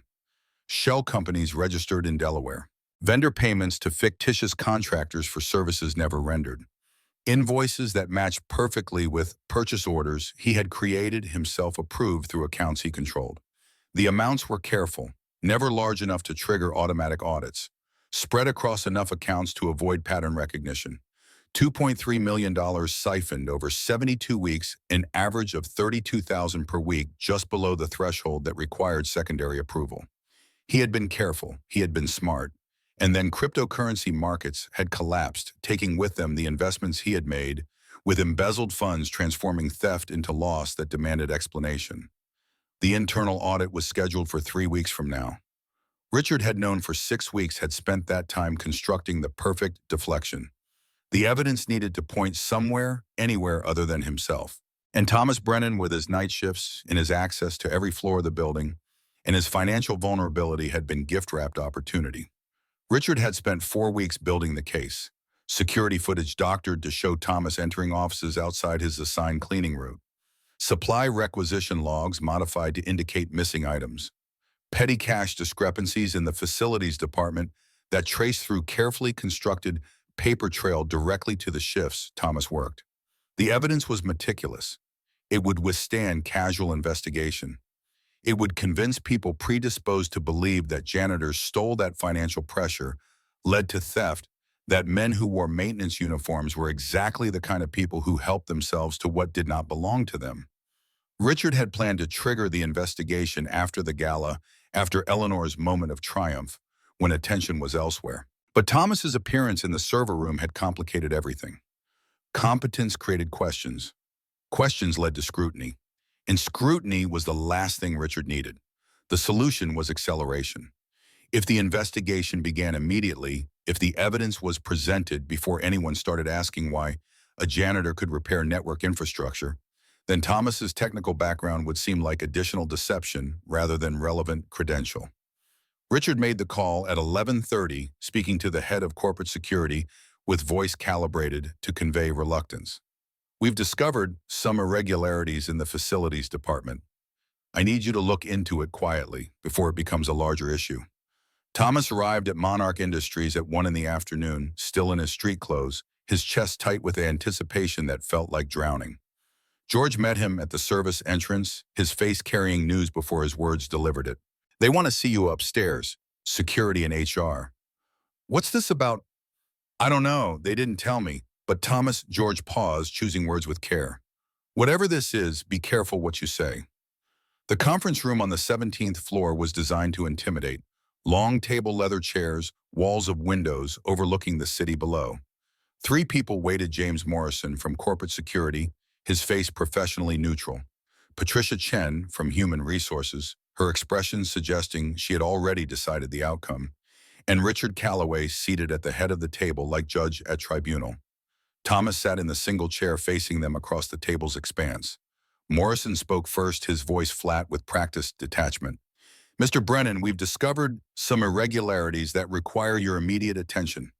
Shell companies registered in Delaware. Vendor payments to fictitious contractors for services never rendered. Invoices that matched perfectly with purchase orders he had created, himself approved through accounts he controlled. The amounts were careful, never large enough to trigger automatic audits, spread across enough accounts to avoid pattern recognition. $2.3 million siphoned over 72 weeks, an average of $32,000 per week, just below the threshold that required secondary approval. He had been careful, he had been smart, and then cryptocurrency markets had collapsed, taking with them the investments he had made, with embezzled funds transforming theft into loss that demanded explanation. The internal audit was scheduled for 3 weeks from now. Richard had known for 6 weeks, had spent that time constructing the perfect deflection. The evidence needed to point somewhere, anywhere other than himself. And Thomas Brennan, with his night shifts and his access to every floor of the building, and his financial vulnerability, had been gift-wrapped opportunity. Richard had spent 4 weeks building the case. Security footage doctored to show Thomas entering offices outside his assigned cleaning route. Supply requisition logs modified to indicate missing items. Petty cash discrepancies in the facilities department that traced through carefully constructed paper trail directly to the shifts Thomas worked. The evidence was meticulous. It would withstand casual investigation. It would convince people predisposed to believe that janitors stole, that financial pressure led to theft, that men who wore maintenance uniforms were exactly the kind of people who helped themselves to what did not belong to them. Richard had planned to trigger the investigation after the gala, after Eleanor's moment of triumph, when attention was elsewhere. But Thomas's appearance in the server room had complicated everything. Competence created questions. Questions led to scrutiny. And scrutiny was the last thing Richard needed. The solution was acceleration. If the investigation began immediately, if the evidence was presented before anyone started asking why a janitor could repair network infrastructure, then Thomas's technical background would seem like additional deception rather than relevant credential. Richard made the call at 11:30, speaking to the head of corporate security with voice calibrated to convey reluctance. We've discovered some irregularities in the facilities department. I need you to look into it quietly before it becomes a larger issue. Thomas arrived at Monarch Industries at 1 in the afternoon, still in his street clothes, his chest tight with anticipation that felt like drowning. George met him at the service entrance, his face carrying news before his words delivered it. They want to see you upstairs, security and HR. What's this about? I don't know, they didn't tell me. But George paused, choosing words with care. Whatever this is, be careful what you say. The conference room on the 17th floor was designed to intimidate. Long table leather chairs, walls of windows overlooking the city below. 3 people waited: James Morrison from corporate security, his face professionally neutral. Patricia Chen from human resources, her expression suggesting she had already decided the outcome. And Richard Calloway, seated at the head of the table like judge at tribunal. Thomas sat in the single chair facing them across the table's expanse. Morrison spoke first, his voice flat with practiced detachment. Mr. Brennan, we've discovered some irregularities that require your immediate attention.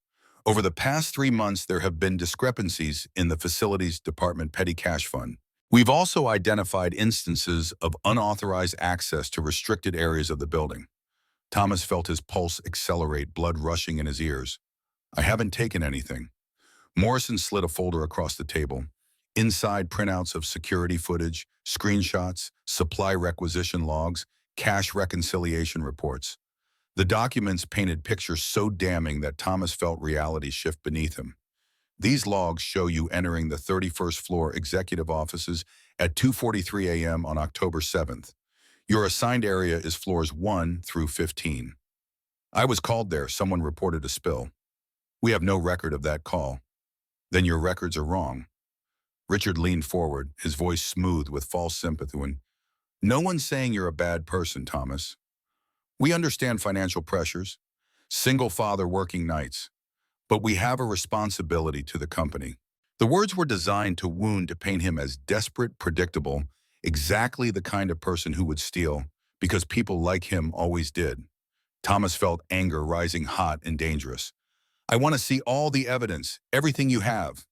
Over the past 3 months, there have been discrepancies in the facilities department petty cash fund. We've also identified instances of unauthorized access to restricted areas of the building. Thomas felt his pulse accelerate, blood rushing in his ears. I haven't taken anything. Morrison slid a folder across the table. Inside, printouts of security footage, screenshots, supply requisition logs, cash reconciliation reports. The documents painted pictures so damning that Thomas felt reality shift beneath him. These logs show you entering the 31st floor executive offices at 2:43 a.m. on October 7th. Your assigned area is floors 1 through 15. I was called there, someone reported a spill. We have no record of that call. Then your records are wrong. Richard leaned forward, his voice smooth with false sympathy. No one's saying you're a bad person, Thomas. We understand financial pressures, single father working nights, but we have a responsibility to the company. The words were designed to wound, to paint him as desperate, predictable, exactly the kind of person who would steal, because people like him always did. Thomas felt anger rising hot and dangerous. I want to see all the evidence, everything you have.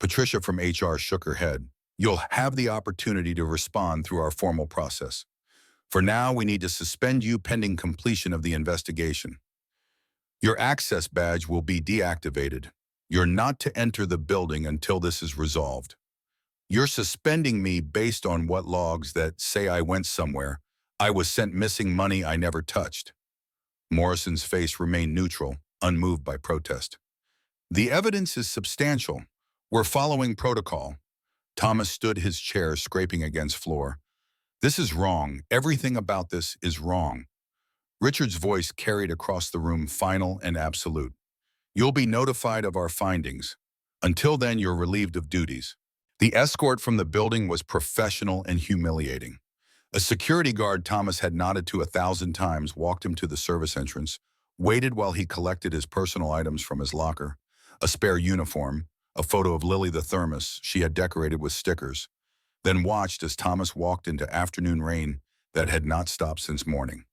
Patricia from HR shook her head. You'll have the opportunity to respond through our formal process. For now, we need to suspend you pending completion of the investigation. Your access badge will be deactivated. You're not to enter the building until this is resolved. You're suspending me based on what logs that say I went somewhere. I was sent missing money I never touched. Morrison's face remained neutral, unmoved by protest. The evidence is substantial. We're following protocol. Thomas stood his chair, scraping against floor. This is wrong. Everything about this is wrong. Richard's voice carried across the room, final and absolute. You'll be notified of our findings. Until then, you're relieved of duties. The escort from the building was professional and humiliating. A security guard Thomas had nodded to 1,000 times walked him to the service entrance, waited while he collected his personal items from his locker, a spare uniform, a photo of Lily the thermos she had decorated with stickers, then watched as Thomas walked into afternoon rain that had not stopped since morning.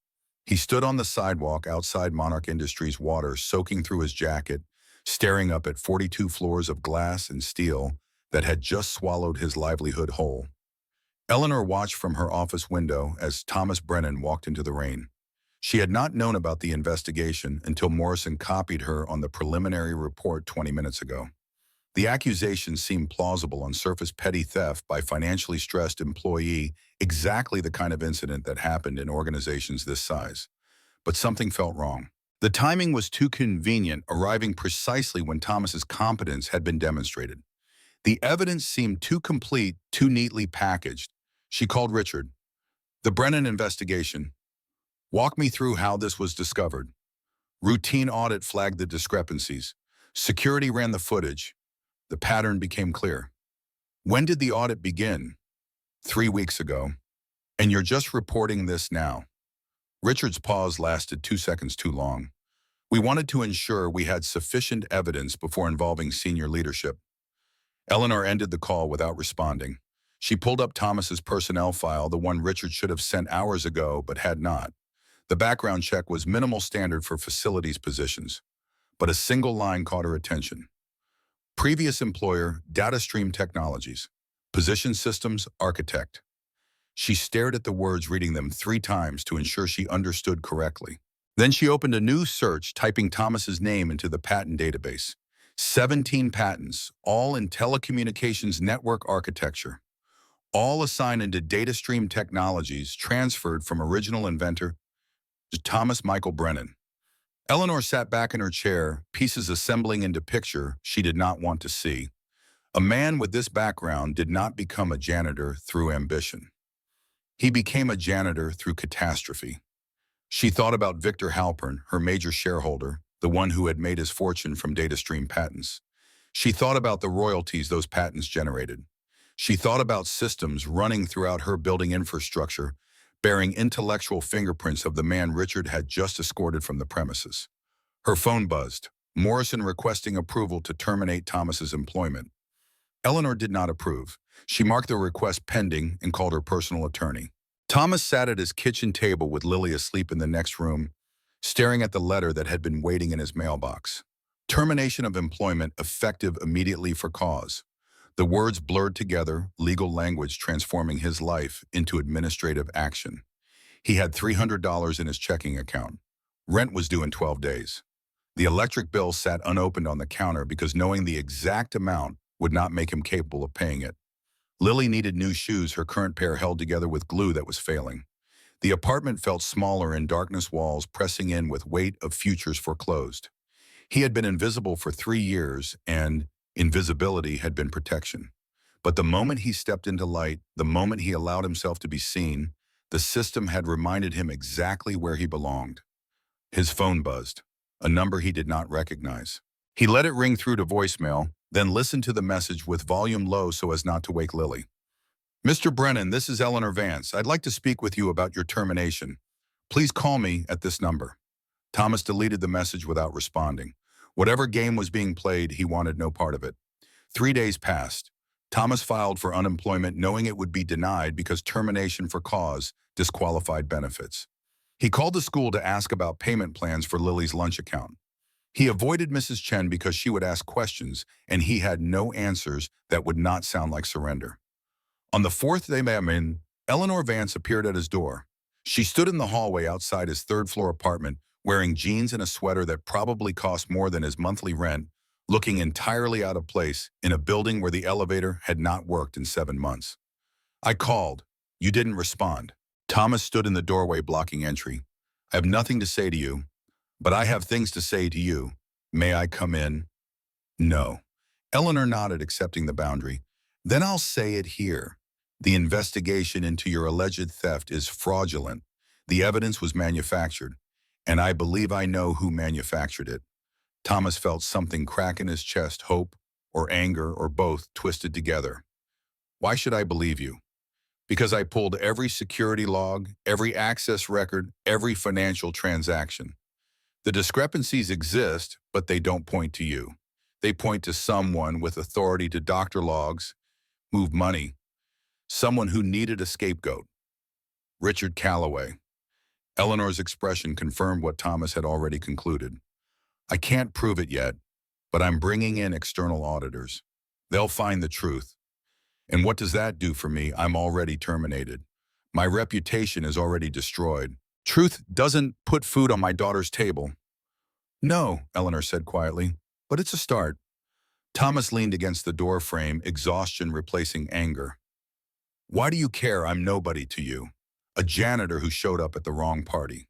He stood on the sidewalk outside Monarch Industries, water soaking through his jacket, staring up at 42 floors of glass and steel that had just swallowed his livelihood whole. Eleanor watched from her office window as Thomas Brennan walked into the rain. She had not known about the investigation until Morrison copied her on the preliminary report 20 minutes ago. The accusation seemed plausible on surface: petty theft by financially stressed employee, exactly the kind of incident that happened in organizations this size. But something felt wrong. The timing was too convenient, arriving precisely when Thomas's competence had been demonstrated. The evidence seemed too complete, too neatly packaged. She called Richard. The Brennan investigation. Walk me through how this was discovered. Routine audit flagged the discrepancies. Security ran the footage. The pattern became clear. When did the audit begin? 3 weeks ago. And you're just reporting this now. Richard's pause lasted 2 seconds too long. We wanted to ensure we had sufficient evidence before involving senior leadership. Eleanor ended the call without responding. She pulled up Thomas's personnel file, the one Richard should have sent hours ago but had not. The background check was minimal standard for facilities positions, but a single line caught her attention. Previous employer, DataStream Technologies. Position systems, architect. She stared at the words, reading them 3 times to ensure she understood correctly. Then she opened a new search, typing Thomas's name into the patent database. 17 patents, all in telecommunications network architecture. All assigned into DataStream Technologies, transferred from original inventor to Thomas Michael Brennan. Eleanor sat back in her chair, pieces assembling into picture she did not want to see. A man with this background did not become a janitor through ambition. He became a janitor through catastrophe. She thought about Victor Halpern, her major shareholder, the one who had made his fortune from DataStream patents. She thought about the royalties those patents generated. She thought about systems running throughout her building infrastructure, bearing intellectual fingerprints of the man Richard had just escorted from the premises. Her phone buzzed, Morrison requesting approval to terminate Thomas's employment. Eleanor did not approve. She marked the request pending and called her personal attorney. Thomas sat at his kitchen table with Lily asleep in the next room, staring at the letter that had been waiting in his mailbox. Termination of employment effective immediately for cause. The words blurred together, legal language transforming his life into administrative action. He had $300 in his checking account. Rent was due in 12 days. The electric bill sat unopened on the counter because knowing the exact amount would not make him capable of paying it. Lily needed new shoes, her current pair held together with glue that was failing. The apartment felt smaller in darkness, walls pressing in with weight of futures foreclosed. He had been invisible for 3 years, and invisibility had been protection. But the moment he stepped into light, the moment he allowed himself to be seen, the system had reminded him exactly where he belonged. His phone buzzed, a number he did not recognize. He let it ring through to voicemail, then listened to the message with volume low so as not to wake Lily. "Mr. Brennan, this is Eleanor Vance. I'd like to speak with you about your termination. Please call me at this number." Thomas deleted the message without responding. Whatever game was being played, he wanted no part of it. 3 days passed. Thomas filed for unemployment knowing it would be denied because termination for cause disqualified benefits. He called the school to ask about payment plans for Lily's lunch account. He avoided Mrs. Chen because she would ask questions and he had no answers that would not sound like surrender. On the fourth day, Eleanor Vance appeared at his door. She stood in the hallway outside his third-floor apartment, wearing jeans and a sweater that probably cost more than his monthly rent, looking entirely out of place in a building where the elevator had not worked in 7 months. "I called. You didn't respond." Thomas stood in the doorway blocking entry. "I have nothing to say to you, but I have things to say to you. May I come in?" "No." Eleanor nodded, accepting the boundary. "Then I'll say it here. The investigation into your alleged theft is fraudulent. The evidence was manufactured, and I believe I know who manufactured it." Thomas felt something crack in his chest, hope or anger or both twisted together. "Why should I believe you?" "Because I pulled every security log, every access record, every financial transaction. The discrepancies exist, but they don't point to you. They point to someone with authority to doctor logs, move money, someone who needed a scapegoat. Richard Calloway." Eleanor's expression confirmed what Thomas had already concluded. "I can't prove it yet, but I'm bringing in external auditors. They'll find the truth. And what does that do for me? I'm already terminated. My reputation is already destroyed. Truth doesn't put food on my daughter's table." "No," Eleanor said quietly, "but it's a start." Thomas leaned against the door frame, exhaustion replacing anger. "Why do you care? I'm nobody to you. A janitor who showed up at the wrong party."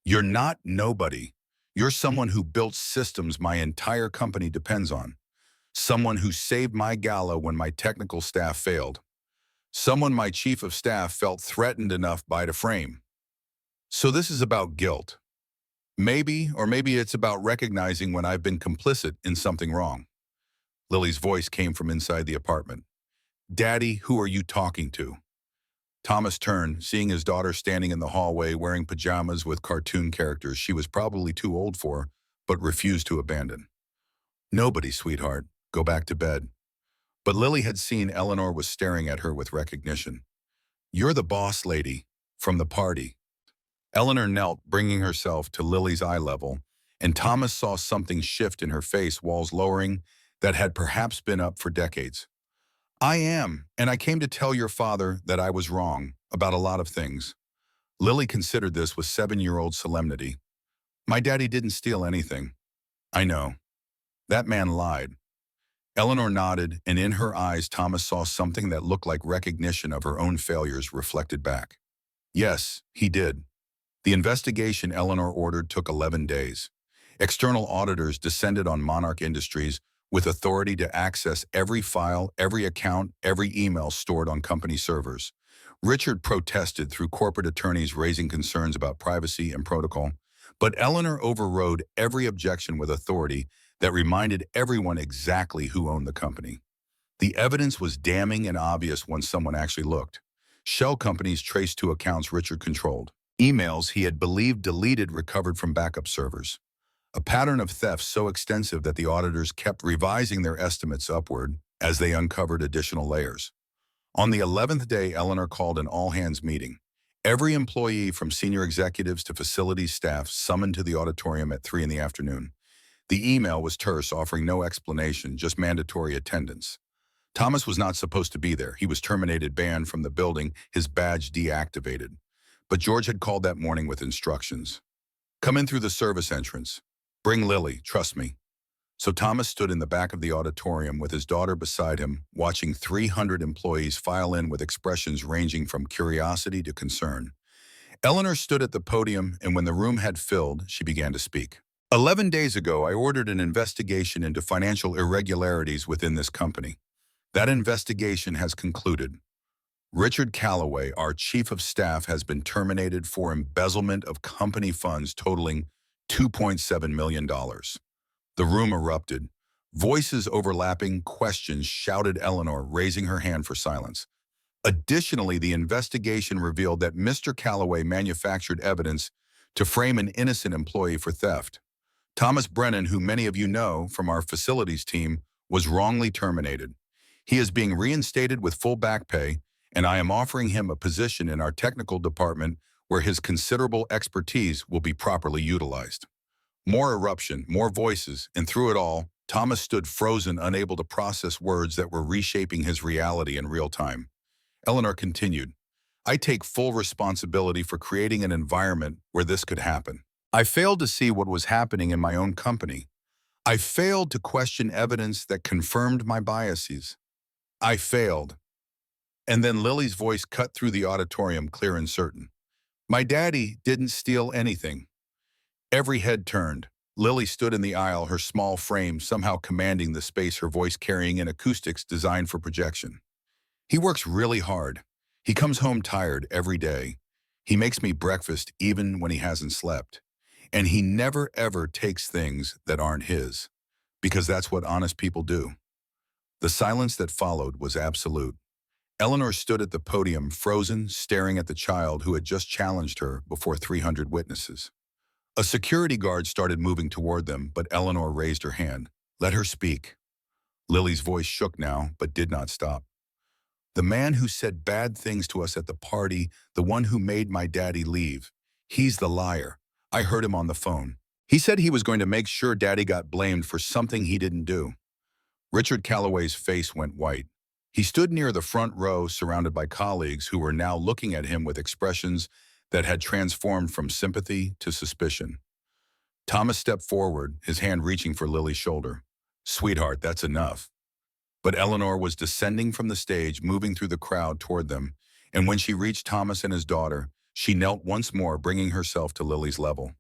"You're not nobody. You're someone who built systems my entire company depends on. Someone who saved my gala when my technical staff failed. Someone my chief of staff felt threatened enough by to frame. So this is about guilt. Maybe, or maybe it's about recognizing when I've been complicit in something wrong." Lily's voice came from inside the apartment. "Daddy, who are you talking to?" Thomas turned, seeing his daughter standing in the hallway wearing pajamas with cartoon characters she was probably too old for, but refused to abandon. "Nobody, sweetheart. Go back to bed." But Lily had seen Eleanor was staring at her with recognition. "You're the boss lady from the party." Eleanor knelt, bringing herself to Lily's eye level, and Thomas saw something shift in her face, walls lowering, that had perhaps been up for decades. "I am, and I came to tell your father that I was wrong about a lot of things." Lily considered this with 7-year-old solemnity. "My daddy didn't steal anything." "I know. That man lied." Eleanor nodded, and in her eyes Thomas saw something that looked like recognition of her own failures reflected back. "Yes, he did." The investigation Eleanor ordered took 11 days. External auditors descended on Monarch Industries with authority to access every file, every account, every email stored on company servers. Richard protested through corporate attorneys raising concerns about privacy and protocol, but Eleanor overrode every objection with authority that reminded everyone exactly who owned the company. The evidence was damning and obvious when someone actually looked. Shell companies traced to accounts Richard controlled. Emails he had believed deleted recovered from backup servers. A pattern of theft so extensive that the auditors kept revising their estimates upward as they uncovered additional layers. On the 11th day, Eleanor called an all-hands meeting. Every employee from senior executives to facilities staff summoned to the auditorium at 3 in the afternoon. The email was terse, offering no explanation, just mandatory attendance. Thomas was not supposed to be there. He was terminated, banned from the building, his badge deactivated. But George had called that morning with instructions. "Come in through the service entrance. Bring Lily, trust me." So Thomas stood in the back of the auditorium with his daughter beside him, watching 300 employees file in with expressions ranging from curiosity to concern. Eleanor stood at the podium, and when the room had filled, she began to speak. 11 days ago, I ordered an investigation into financial irregularities within this company. That investigation has concluded. Richard Calloway, our chief of staff, has been terminated for embezzlement of company funds totaling $2.7 million. The room erupted. Voices overlapping, questions shouted Eleanor, raising her hand for silence. Additionally, the investigation revealed that Mr. Calloway manufactured evidence to frame an innocent employee for theft. Thomas Brennan, who many of you know from our facilities team, was wrongly terminated. He is being reinstated with full back pay, and I am offering him a position in our technical department where his considerable expertise will be properly utilized. More eruption, more voices, and through it all, Thomas stood frozen, unable to process words that were reshaping his reality in real time. Eleanor continued, I take full responsibility for creating an environment where this could happen. I failed to see what was happening in my own company. I failed to question evidence that confirmed my biases. I failed. And then Lily's voice cut through the auditorium, clear and certain. My daddy didn't steal anything. Every head turned. Lily stood in the aisle, her small frame somehow commanding the space, her voice carrying in acoustics designed for projection. He works really hard. He comes home tired every day. He makes me breakfast even when he hasn't slept. And he never ever takes things that aren't his, because that's what honest people do. The silence that followed was absolute. Eleanor stood at the podium, frozen, staring at the child who had just challenged her before 300 witnesses. A security guard started moving toward them, but Eleanor raised her hand. Let her speak. Lily's voice shook now, but did not stop. The man who said bad things to us at the party, the one who made my daddy leave, he's the liar. I heard him on the phone. He said he was going to make sure daddy got blamed for something he didn't do. Richard Calloway's face went white. He stood near the front row, surrounded by colleagues who were now looking at him with expressions that had transformed from sympathy to suspicion. Thomas stepped forward, his hand reaching for Lily's shoulder. Sweetheart, that's enough. But Eleanor was descending from the stage, moving through the crowd toward them, and when she reached Thomas and his daughter, she knelt once more, bringing herself to Lily's level.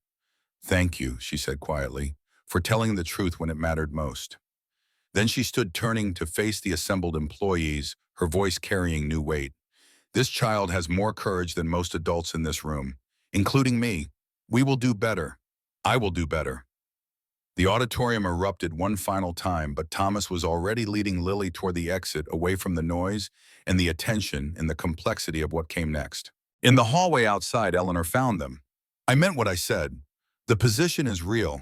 Thank you, she said quietly, for telling the truth when it mattered most. Then she stood, turning to face the assembled employees, her voice carrying new weight. This child has more courage than most adults in this room, including me. We will do better. I will do better. The auditorium erupted one final time, but Thomas was already leading Lily toward the exit, away from the noise and the attention and the complexity of what came next. In the hallway outside, Eleanor found them. I meant what I said. The position is real.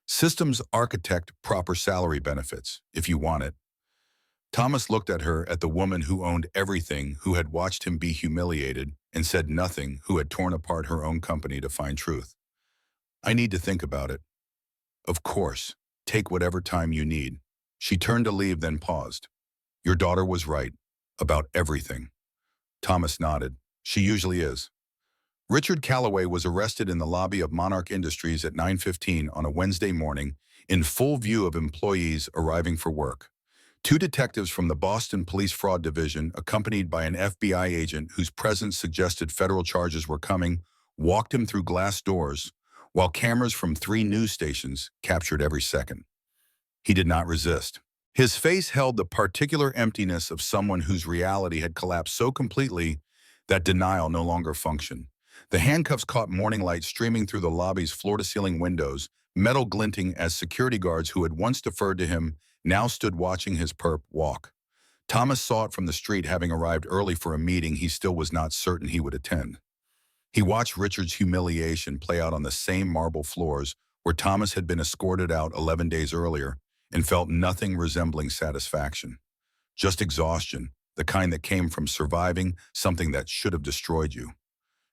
Systems architect, proper salary benefits, if you want it. Thomas looked at her, at the woman who owned everything, who had watched him be humiliated, and said nothing, who had torn apart her own company to find truth. I need to think about it. Of course, take whatever time you need. She turned to leave, then paused. Your daughter was right, about everything. Thomas nodded. She usually is. Richard Calloway was arrested in the lobby of Monarch Industries at 9:15 on a Wednesday morning, in full view of employees arriving for work. Two detectives from the Boston Police Fraud Division, accompanied by an FBI agent whose presence suggested federal charges were coming, walked him through glass doors, while cameras from 3 news stations captured every second. He did not resist. His face held the particular emptiness of someone whose reality had collapsed so completely that denial no longer functioned. The handcuffs caught morning light streaming through the lobby's floor-to-ceiling windows, metal glinting as security guards who had once deferred to him now stood watching his perp walk. Thomas saw it from the street, having arrived early for a meeting he still was not certain he would attend. He watched Richard's humiliation play out on the same marble floors where Thomas had been escorted out 11 days earlier, and felt nothing resembling satisfaction. Just exhaustion, the kind that came from surviving something that should have destroyed you.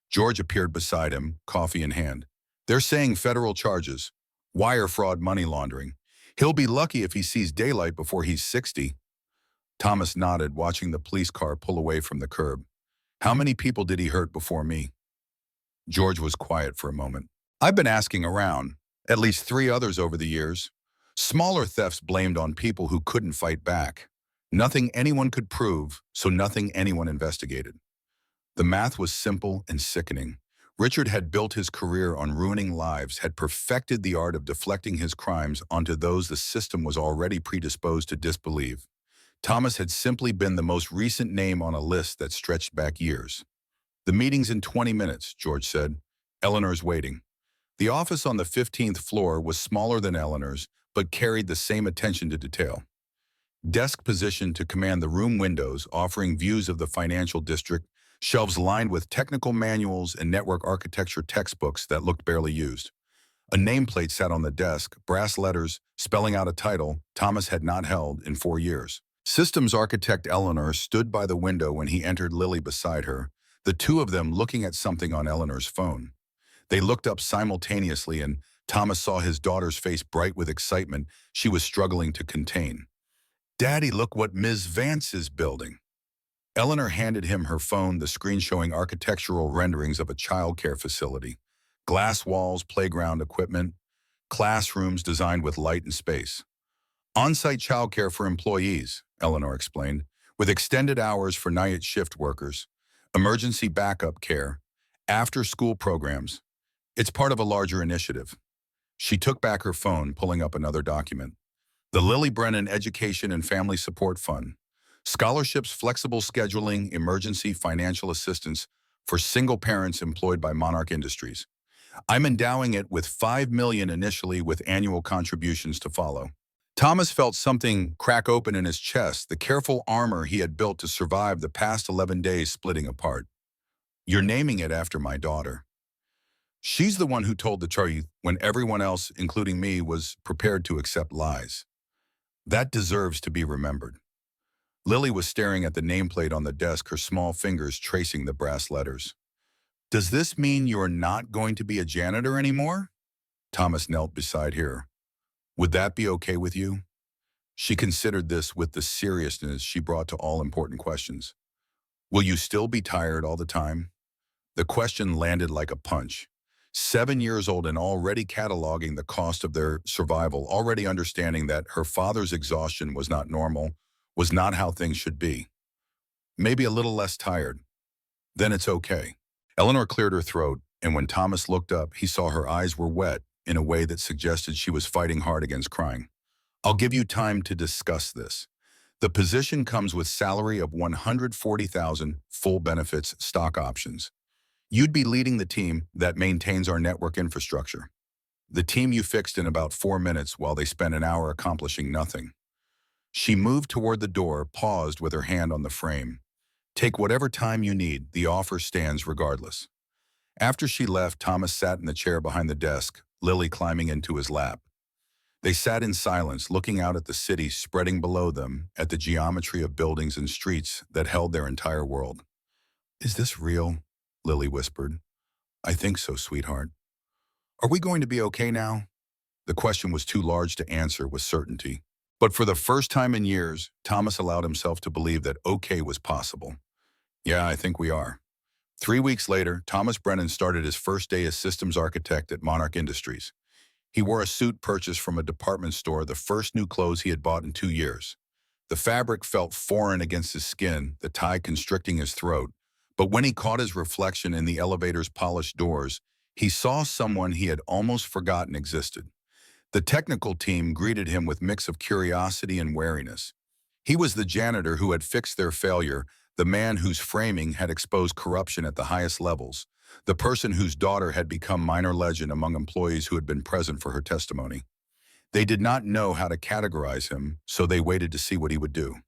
George appeared beside him, coffee in hand. They're saying federal charges, wire fraud, money laundering. He'll be lucky if he sees daylight before he's 60. Thomas nodded, watching the police car pull away from the curb. How many people did he hurt before me? George was quiet for a moment. I've been asking around, at least 3 others over the years. Smaller thefts blamed on people who couldn't fight back. Nothing anyone could prove, so nothing anyone investigated. The math was simple and sickening. Richard had built his career on ruining lives, had perfected the art of deflecting his crimes onto those the system was already predisposed to disbelieve. Thomas had simply been the most recent name on a list that stretched back years. "The meeting's in 20 minutes, George said. Eleanor's waiting." The office on the 15th floor was smaller than Eleanor's, but carried the same attention to detail. Desk positioned to command the room windows, offering views of the financial district, shelves lined with technical manuals and network architecture textbooks that looked barely used. A nameplate sat on the desk, brass letters, spelling out a title Thomas had not held in 4 years. Systems architect Eleanor stood by the window when he entered, Lily beside her, the two of them looking at something on Eleanor's phone. They looked up simultaneously, and Thomas saw his daughter's face bright with excitement she was struggling to contain. "Daddy, look what Ms. Vance is building." Eleanor handed him her phone, the screen showing architectural renderings of a childcare facility. Glass walls, playground equipment, classrooms designed with light and space. "On-site childcare for employees," Eleanor explained, "with extended hours for night shift workers, emergency backup care, after-school programs. It's part of a larger initiative." She took back her phone, pulling up another document. "The Lily Brennan Education and Family Support Fund. Scholarships, flexible scheduling, emergency financial assistance for single parents employed by Monarch Industries. I'm endowing it with $5 million initially, with annual contributions to follow." Thomas felt something crack open in his chest, the careful armor he had built to survive the past 11 days splitting apart. "You're naming it after my daughter. She's the one who told the truth when everyone else, including me, was prepared to accept lies. That deserves to be remembered." Lily was staring at the nameplate on the desk, her small fingers tracing the brass letters. "Does this mean you're not going to be a janitor anymore?" Thomas knelt beside her. "Would that be okay with you?" She considered this with the seriousness she brought to all important questions. "Will you still be tired all the time?" The question landed like a punch. 7 years old and already cataloging the cost of their survival, already understanding that her father's exhaustion was not normal, was not how things should be. "Maybe a little less tired. Then it's okay." Eleanor cleared her throat, and when Thomas looked up, he saw her eyes were wet in a way that suggested she was fighting hard against crying. "I'll give you time to discuss this. The position comes with salary of $140,000, full benefits, stock options. You'd be leading the team that maintains our network infrastructure. The team you fixed in about 4 minutes while they spent an hour accomplishing nothing." She moved toward the door, paused with her hand on the frame. "Take whatever time you need. The offer stands regardless." After she left, Thomas sat in the chair behind the desk, Lily climbing into his lap. They sat in silence, looking out at the city spreading below them, at the geometry of buildings and streets that held their entire world. "Is this real?" Lily whispered. "I think so, sweetheart." "Are we going to be okay now?" The question was too large to answer with certainty. But for the first time in years, Thomas allowed himself to believe that okay was possible. "Yeah, I think we are." 3 weeks later, Thomas Brennan started his first day as systems architect at Monarch Industries. He wore a suit purchased from a department store, the first new clothes he had bought in 2 years. The fabric felt foreign against his skin, the tie constricting his throat. But when he caught his reflection in the elevator's polished doors, he saw someone he had almost forgotten existed. The technical team greeted him with a mix of curiosity and wariness. He was the janitor who had fixed their failure, the man whose framing had exposed corruption at the highest levels, the person whose daughter had become minor legend among employees who had been present for her testimony. They did not know how to categorize him, so they waited to see what he would do.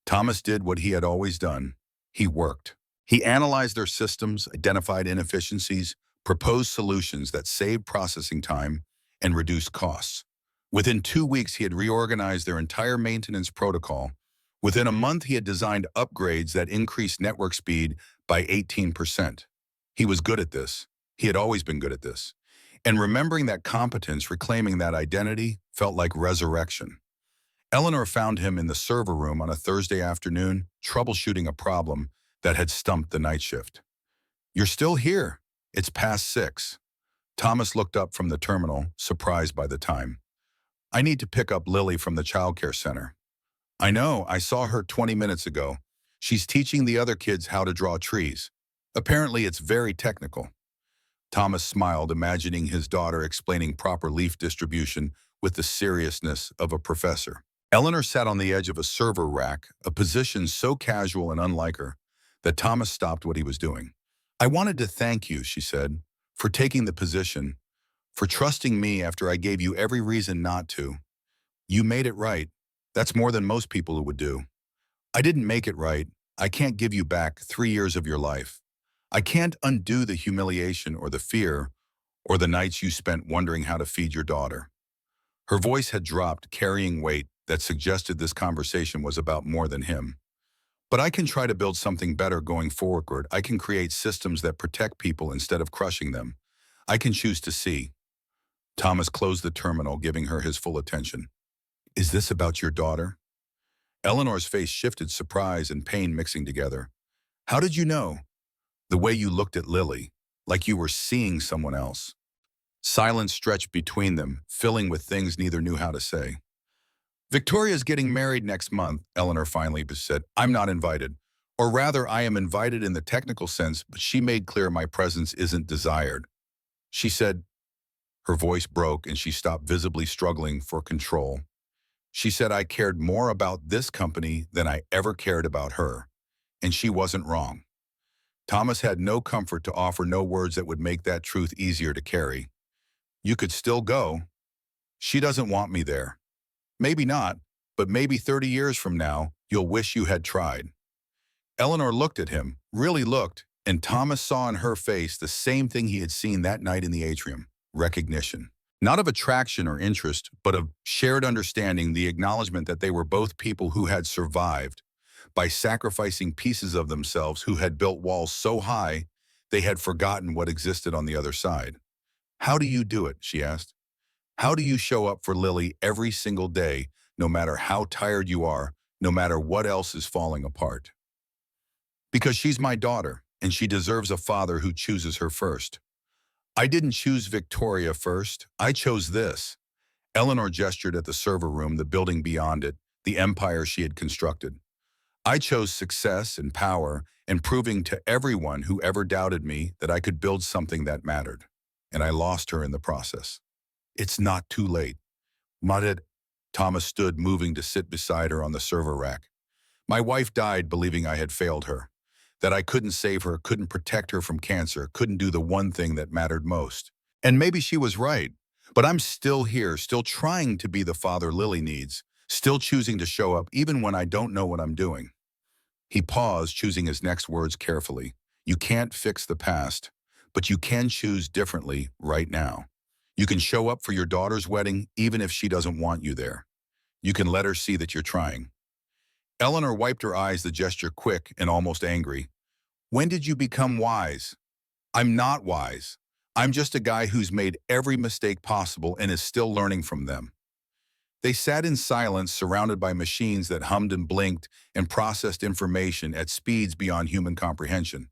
Thomas did what he had always done. He worked. He analyzed their systems, identified inefficiencies, proposed solutions that saved processing time and reduced costs. Within 2 weeks, he had reorganized their entire maintenance protocol. Within a month, he had designed upgrades that increased network speed by 18%. He was good at this. He had always been good at this. And remembering that competence, reclaiming that identity, felt like resurrection. Eleanor found him in the server room on a Thursday afternoon, troubleshooting a problem that had stumped the night shift. "You're still here. It's past 6. Thomas looked up from the terminal, surprised by the time. "I need to pick up Lily from the childcare center." "I know, I saw her 20 minutes ago. She's teaching the other kids how to draw trees. Apparently it's very technical." Thomas smiled, imagining his daughter explaining proper leaf distribution with the seriousness of a professor. Eleanor sat on the edge of a server rack, a position so casual and unlike her that Thomas stopped what he was doing. "I wanted to thank you," she said, "for taking the position, for trusting me after I gave you every reason not to. You made it right. That's more than most people would do. I didn't make it right. I can't give you back 3 years of your life. I can't undo the humiliation or the fear or the nights you spent wondering how to feed your daughter." Her voice had dropped, carrying weight that suggested this conversation was about more than him. "But I can try to build something better going forward. I can create systems that protect people instead of crushing them. I can choose to see." Thomas closed the terminal, giving her his full attention. "Is this about your daughter?" Eleanor's face shifted, surprise and pain mixing together. "How did you know?" "The way you looked at Lily, like you were seeing someone else." Silence stretched between them, filling with things neither knew how to say. "Victoria's getting married next month," Eleanor finally said. "I'm not invited. Or rather, I am invited in the technical sense, but she made clear my presence isn't desired." She said, her voice broke and she stopped, visibly struggling for control. She said, "I cared more about this company than I ever cared about her." And she wasn't wrong. Thomas had no comfort to offer, no words that would make that truth easier to carry. "You could still go. She doesn't want me there. Maybe not, but maybe 30 years from now, you'll wish you had tried." Eleanor looked at him, really looked, and Thomas saw in her face the same thing he had seen that night in the atrium: recognition. Not of attraction or interest, but of shared understanding, the acknowledgement that they were both people who had survived by sacrificing pieces of themselves, who had built walls so high they had forgotten what existed on the other side. "How do you do it?" she asked. "How do you show up for Lily every single day, no matter how tired you are, no matter what else is falling apart?" "Because she's my daughter, and she deserves a father who chooses her first. I didn't choose Victoria first. I chose this." Eleanor gestured at the server room, the building beyond it, the empire she had constructed. "I chose success and power and proving to everyone who ever doubted me that I could build something that mattered. And I lost her in the process." "It's not too late." Muttered. Thomas stood, moving to sit beside her on the server rack. "My wife died believing I had failed her, that I couldn't save her, couldn't protect her from cancer, couldn't do the one thing that mattered most. And maybe she was right, but I'm still here, still trying to be the father Lily needs, still choosing to show up even when I don't know what I'm doing." He paused, choosing his next words carefully. "You can't fix the past, but you can choose differently right now. You can show up for your daughter's wedding even if she doesn't want you there. You can let her see that you're trying." Eleanor wiped her eyes, the gesture quick and almost angry. "When did you become wise?" "I'm not wise. I'm just a guy who's made every mistake possible and is still learning from them." They sat in silence, surrounded by machines that hummed and blinked and processed information at speeds beyond human comprehension.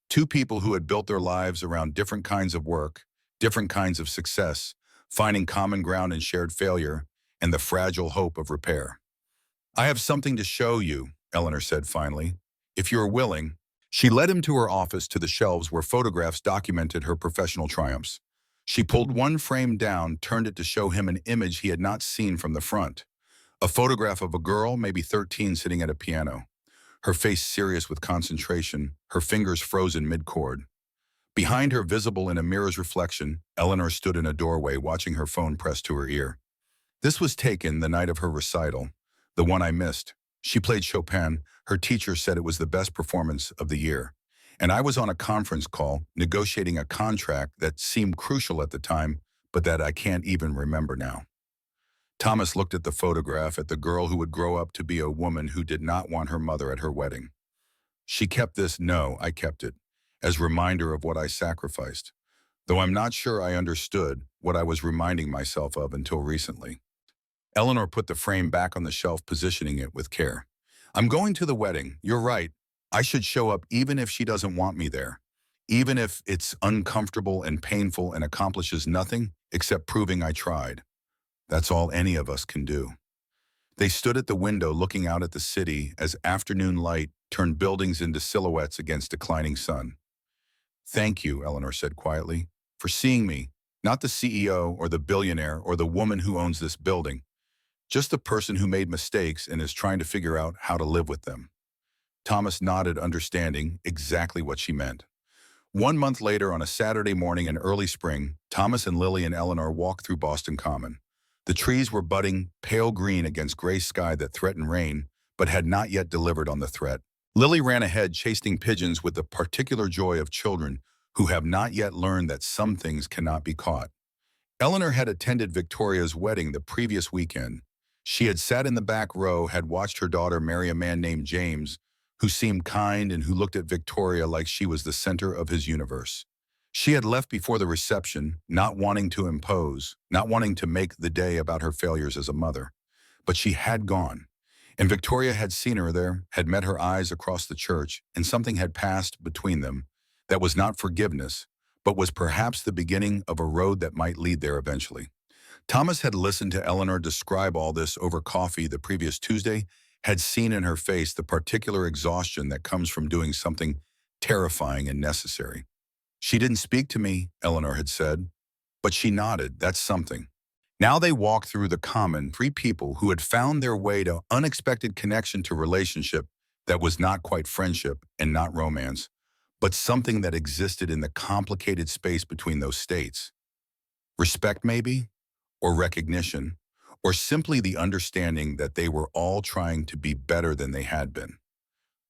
Two people who had built their lives around different kinds of work, different kinds of success, finding common ground in shared failure and the fragile hope of repair. "I have something to show you," Eleanor said finally. "If you're willing." She led him to her office, to the shelves where photographs documented her professional triumphs. She pulled one frame down, turned it to show him an image he had not seen from the front. A photograph of a girl, maybe 13, sitting at a piano, her face serious with concentration, her fingers frozen mid-chord. Behind her, visible in a mirror's reflection, Eleanor stood in a doorway, watching her phone pressed to her ear. "This was taken the night of her recital, the one I missed. She played Chopin. Her teacher said it was the best performance of the year. And I was on a conference call, negotiating a contract that seemed crucial at the time, but that I can't even remember now." Thomas looked at the photograph, at the girl who would grow up to be a woman who did not want her mother at her wedding. "She kept this." "No, I kept it, as reminder of what I sacrificed. Though I'm not sure I understood what I was reminding myself of until recently." Eleanor put the frame back on the shelf, positioning it with care. "I'm going to the wedding. You're right. I should show up even if she doesn't want me there. Even if it's uncomfortable and painful and accomplishes nothing except proving I tried. That's all any of us can do." They stood at the window, looking out at the city as afternoon light turned buildings into silhouettes against declining sun. "Thank you," Eleanor said quietly. for seeing me, not the CEO or the billionaire or the woman who owns this building, just the person who made mistakes and is trying to figure out how to live with them. Thomas nodded, understanding exactly what she meant. 1 month later, on a Saturday morning in early spring, Thomas and Lily and Eleanor walked through Boston Common. The trees were budding pale green against gray sky that threatened rain, but had not yet delivered on the threat. Lily ran ahead, chasing pigeons with the particular joy of children who have not yet learned that some things cannot be caught. Eleanor had attended Victoria's wedding the previous weekend. She had sat in the back row, had watched her daughter marry a man named James, who seemed kind and who looked at Victoria like she was the center of his universe. She had left before the reception, not wanting to impose, not wanting to make the day about her failures as a mother. But she had gone. And Victoria had seen her there, had met her eyes across the church, and something had passed between them that was not forgiveness, but was perhaps the beginning of a road that might lead there eventually. Thomas had listened to Eleanor describe all this over coffee the previous Tuesday, had seen in her face the particular exhaustion that comes from doing something terrifying and necessary. She didn't speak to me, Eleanor had said, but she nodded. That's something. Now they walked through the common, three people who had found their way to unexpected connection to relationship that was not quite friendship and not romance, but something that existed in the complicated space between those states. Respect, maybe, or recognition, or simply the understanding that they were all trying to be better than they had been.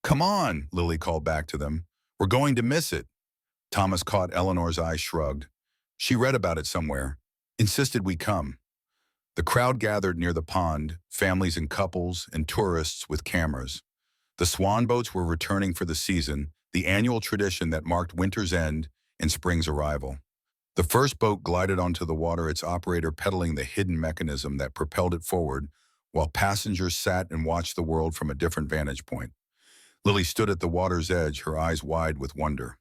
Come on, Lily called back to them. We're going to miss it. Thomas caught Eleanor's eye, shrugged. She read about it somewhere, insisted we come. The crowd gathered near the pond, families and couples and tourists with cameras. The swan boats were returning for the season, the annual tradition that marked winter's end and spring's arrival. The first boat glided onto the water, its operator pedaling the hidden mechanism that propelled it forward, while passengers sat and watched the world from a different vantage point. Lily stood at the water's edge, her eyes wide with wonder.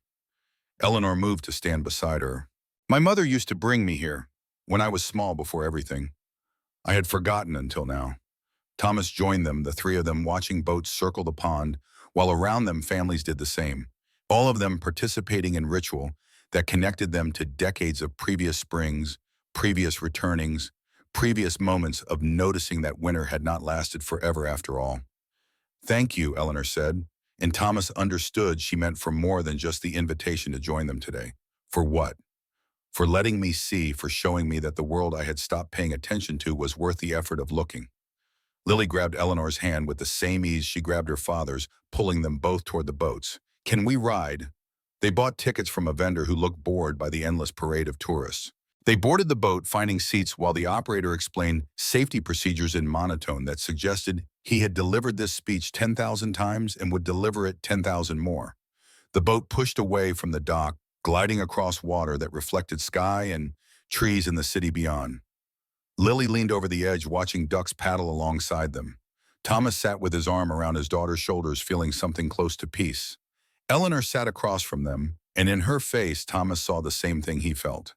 Eleanor moved to stand beside her. My mother used to bring me here, when I was small, before everything. I had forgotten until now. Thomas joined them, the three of them watching boats circle the pond, while around them families did the same, all of them participating in ritual that connected them to decades of previous springs, previous returnings, previous moments of noticing that winter had not lasted forever after all. Thank you, Eleanor said, and Thomas understood she meant for more than just the invitation to join them today. For what? For letting me see, for showing me that the world I had stopped paying attention to was worth the effort of looking. Lily grabbed Eleanor's hand with the same ease she grabbed her father's, pulling them both toward the boats. Can we ride? They bought tickets from a vendor who looked bored by the endless parade of tourists. They boarded the boat, finding seats while the operator explained safety procedures in monotone that suggested he had delivered this speech 10,000 times and would deliver it 10,000 more. The boat pushed away from the dock, gliding across water that reflected sky and trees in the city beyond. Lily leaned over the edge, watching ducks paddle alongside them. Thomas sat with his arm around his daughter's shoulders, feeling something close to peace. Eleanor sat across from them, and in her face, Thomas saw the same thing he felt.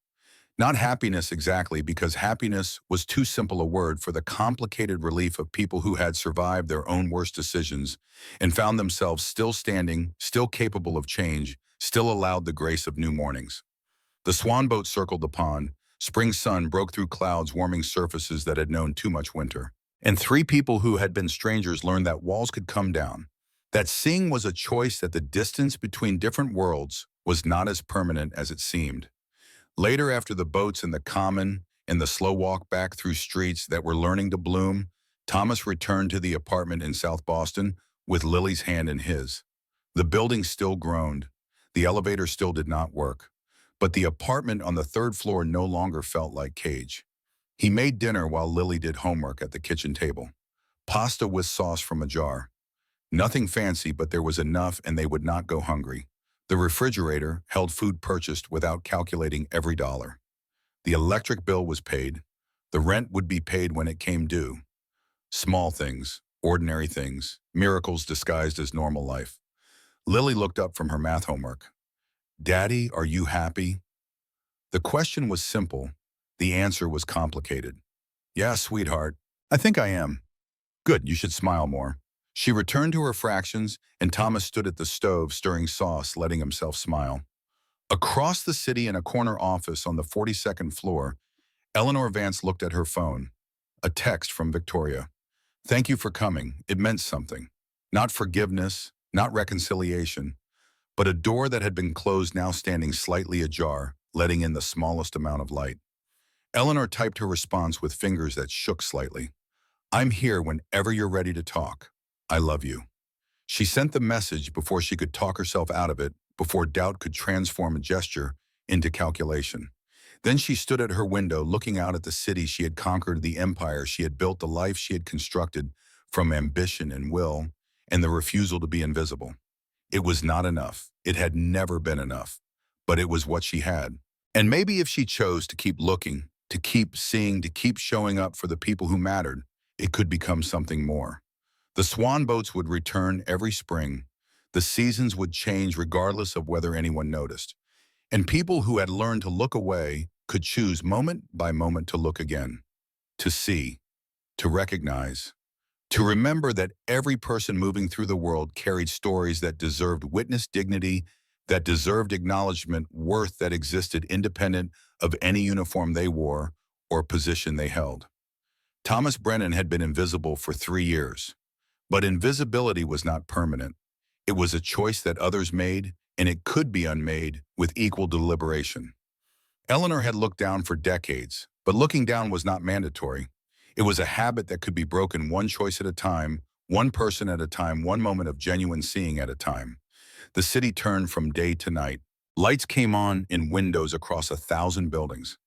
Not happiness exactly, because happiness was too simple a word for the complicated relief of people who had survived their own worst decisions and found themselves still standing, still capable of change, still allowed the grace of new mornings. The swan boat circled the pond. Spring sun broke through clouds, warming surfaces that had known too much winter. And three people who had been strangers learned that walls could come down, that seeing was a choice, that the distance between different worlds was not as permanent as it seemed. Later, after the boats and the common and the slow walk back through streets that were learning to bloom, Thomas returned to the apartment in South Boston with Lily's hand in his. The building still groaned. The elevator still did not work. But the apartment on the third floor no longer felt like cage. He made dinner while Lily did homework at the kitchen table. Pasta with sauce from a jar. Nothing fancy, but there was enough and they would not go hungry. The refrigerator held food purchased without calculating every dollar. The electric bill was paid. The rent would be paid when it came due. Small things, ordinary things, miracles disguised as normal life. Lily looked up from her math homework. Daddy, are you happy? The question was simple. The answer was complicated. Yeah, sweetheart. I think I am. Good, you should smile more. She returned to her fractions, and Thomas stood at the stove stirring sauce, letting himself smile. Across the city in a corner office on the 42nd floor, Eleanor Vance looked at her phone. A text from Victoria. Thank you for coming. It meant something. Not forgiveness, not reconciliation, but a door that had been closed now standing slightly ajar, letting in the smallest amount of light. Eleanor typed her response with fingers that shook slightly. I'm here whenever you're ready to talk. I love you. She sent the message before she could talk herself out of it, before doubt could transform a gesture into calculation. Then she stood at her window looking out at the city she had conquered, the empire she had built, the life she had constructed from ambition and will, and the refusal to be invisible. It was not enough. It had never been enough. But it was what she had. And maybe if she chose to keep looking, to keep seeing, to keep showing up for the people who mattered, it could become something more. The swan boats would return every spring. The seasons would change regardless of whether anyone noticed. And people who had learned to look away could choose moment by moment to look again, to see, to recognize, to remember that every person moving through the world carried stories that deserved witness, dignity, that deserved acknowledgement, worth that existed independent of any uniform they wore or position they held. Thomas Brennan had been invisible for 3 years, but invisibility was not permanent. It was a choice that others made, and it could be unmade with equal deliberation. Eleanor had looked down for decades, but looking down was not mandatory. It was a habit that could be broken one choice at a time, one person at a time, one moment of genuine seeing at a time. The city turned from day to night. Lights came on in windows across 1,000 buildings.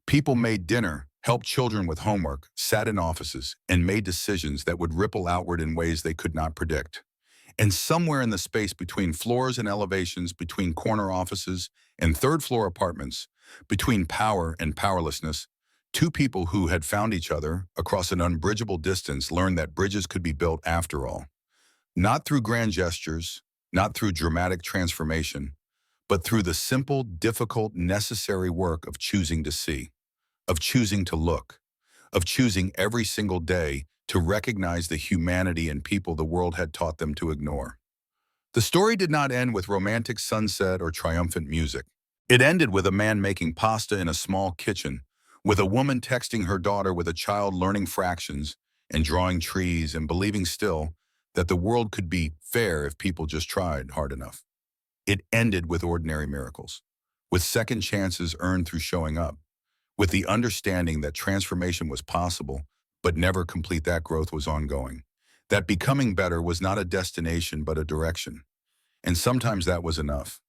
People made dinner, helped children with homework, sat in offices, and made decisions that would ripple outward in ways they could not predict. And somewhere in the space between floors and elevations, between corner offices and third-floor apartments, between power and powerlessness, two people who had found each other across an unbridgeable distance learned that bridges could be built after all. Not through grand gestures, not through dramatic transformation, but through the simple, difficult, necessary work of choosing to see, of choosing to look, of choosing every single day to recognize the humanity in people the world had taught them to ignore. The story did not end with romantic sunset or triumphant music. It ended with a man making pasta in a small kitchen, with a woman texting her daughter, with a child learning fractions and drawing trees and believing still that the world could be fair if people just tried hard enough. It ended with ordinary miracles, with second chances earned through showing up, with the understanding that transformation was possible, but never complete, that growth was ongoing, that becoming better was not a destination but a direction. And sometimes that was enough.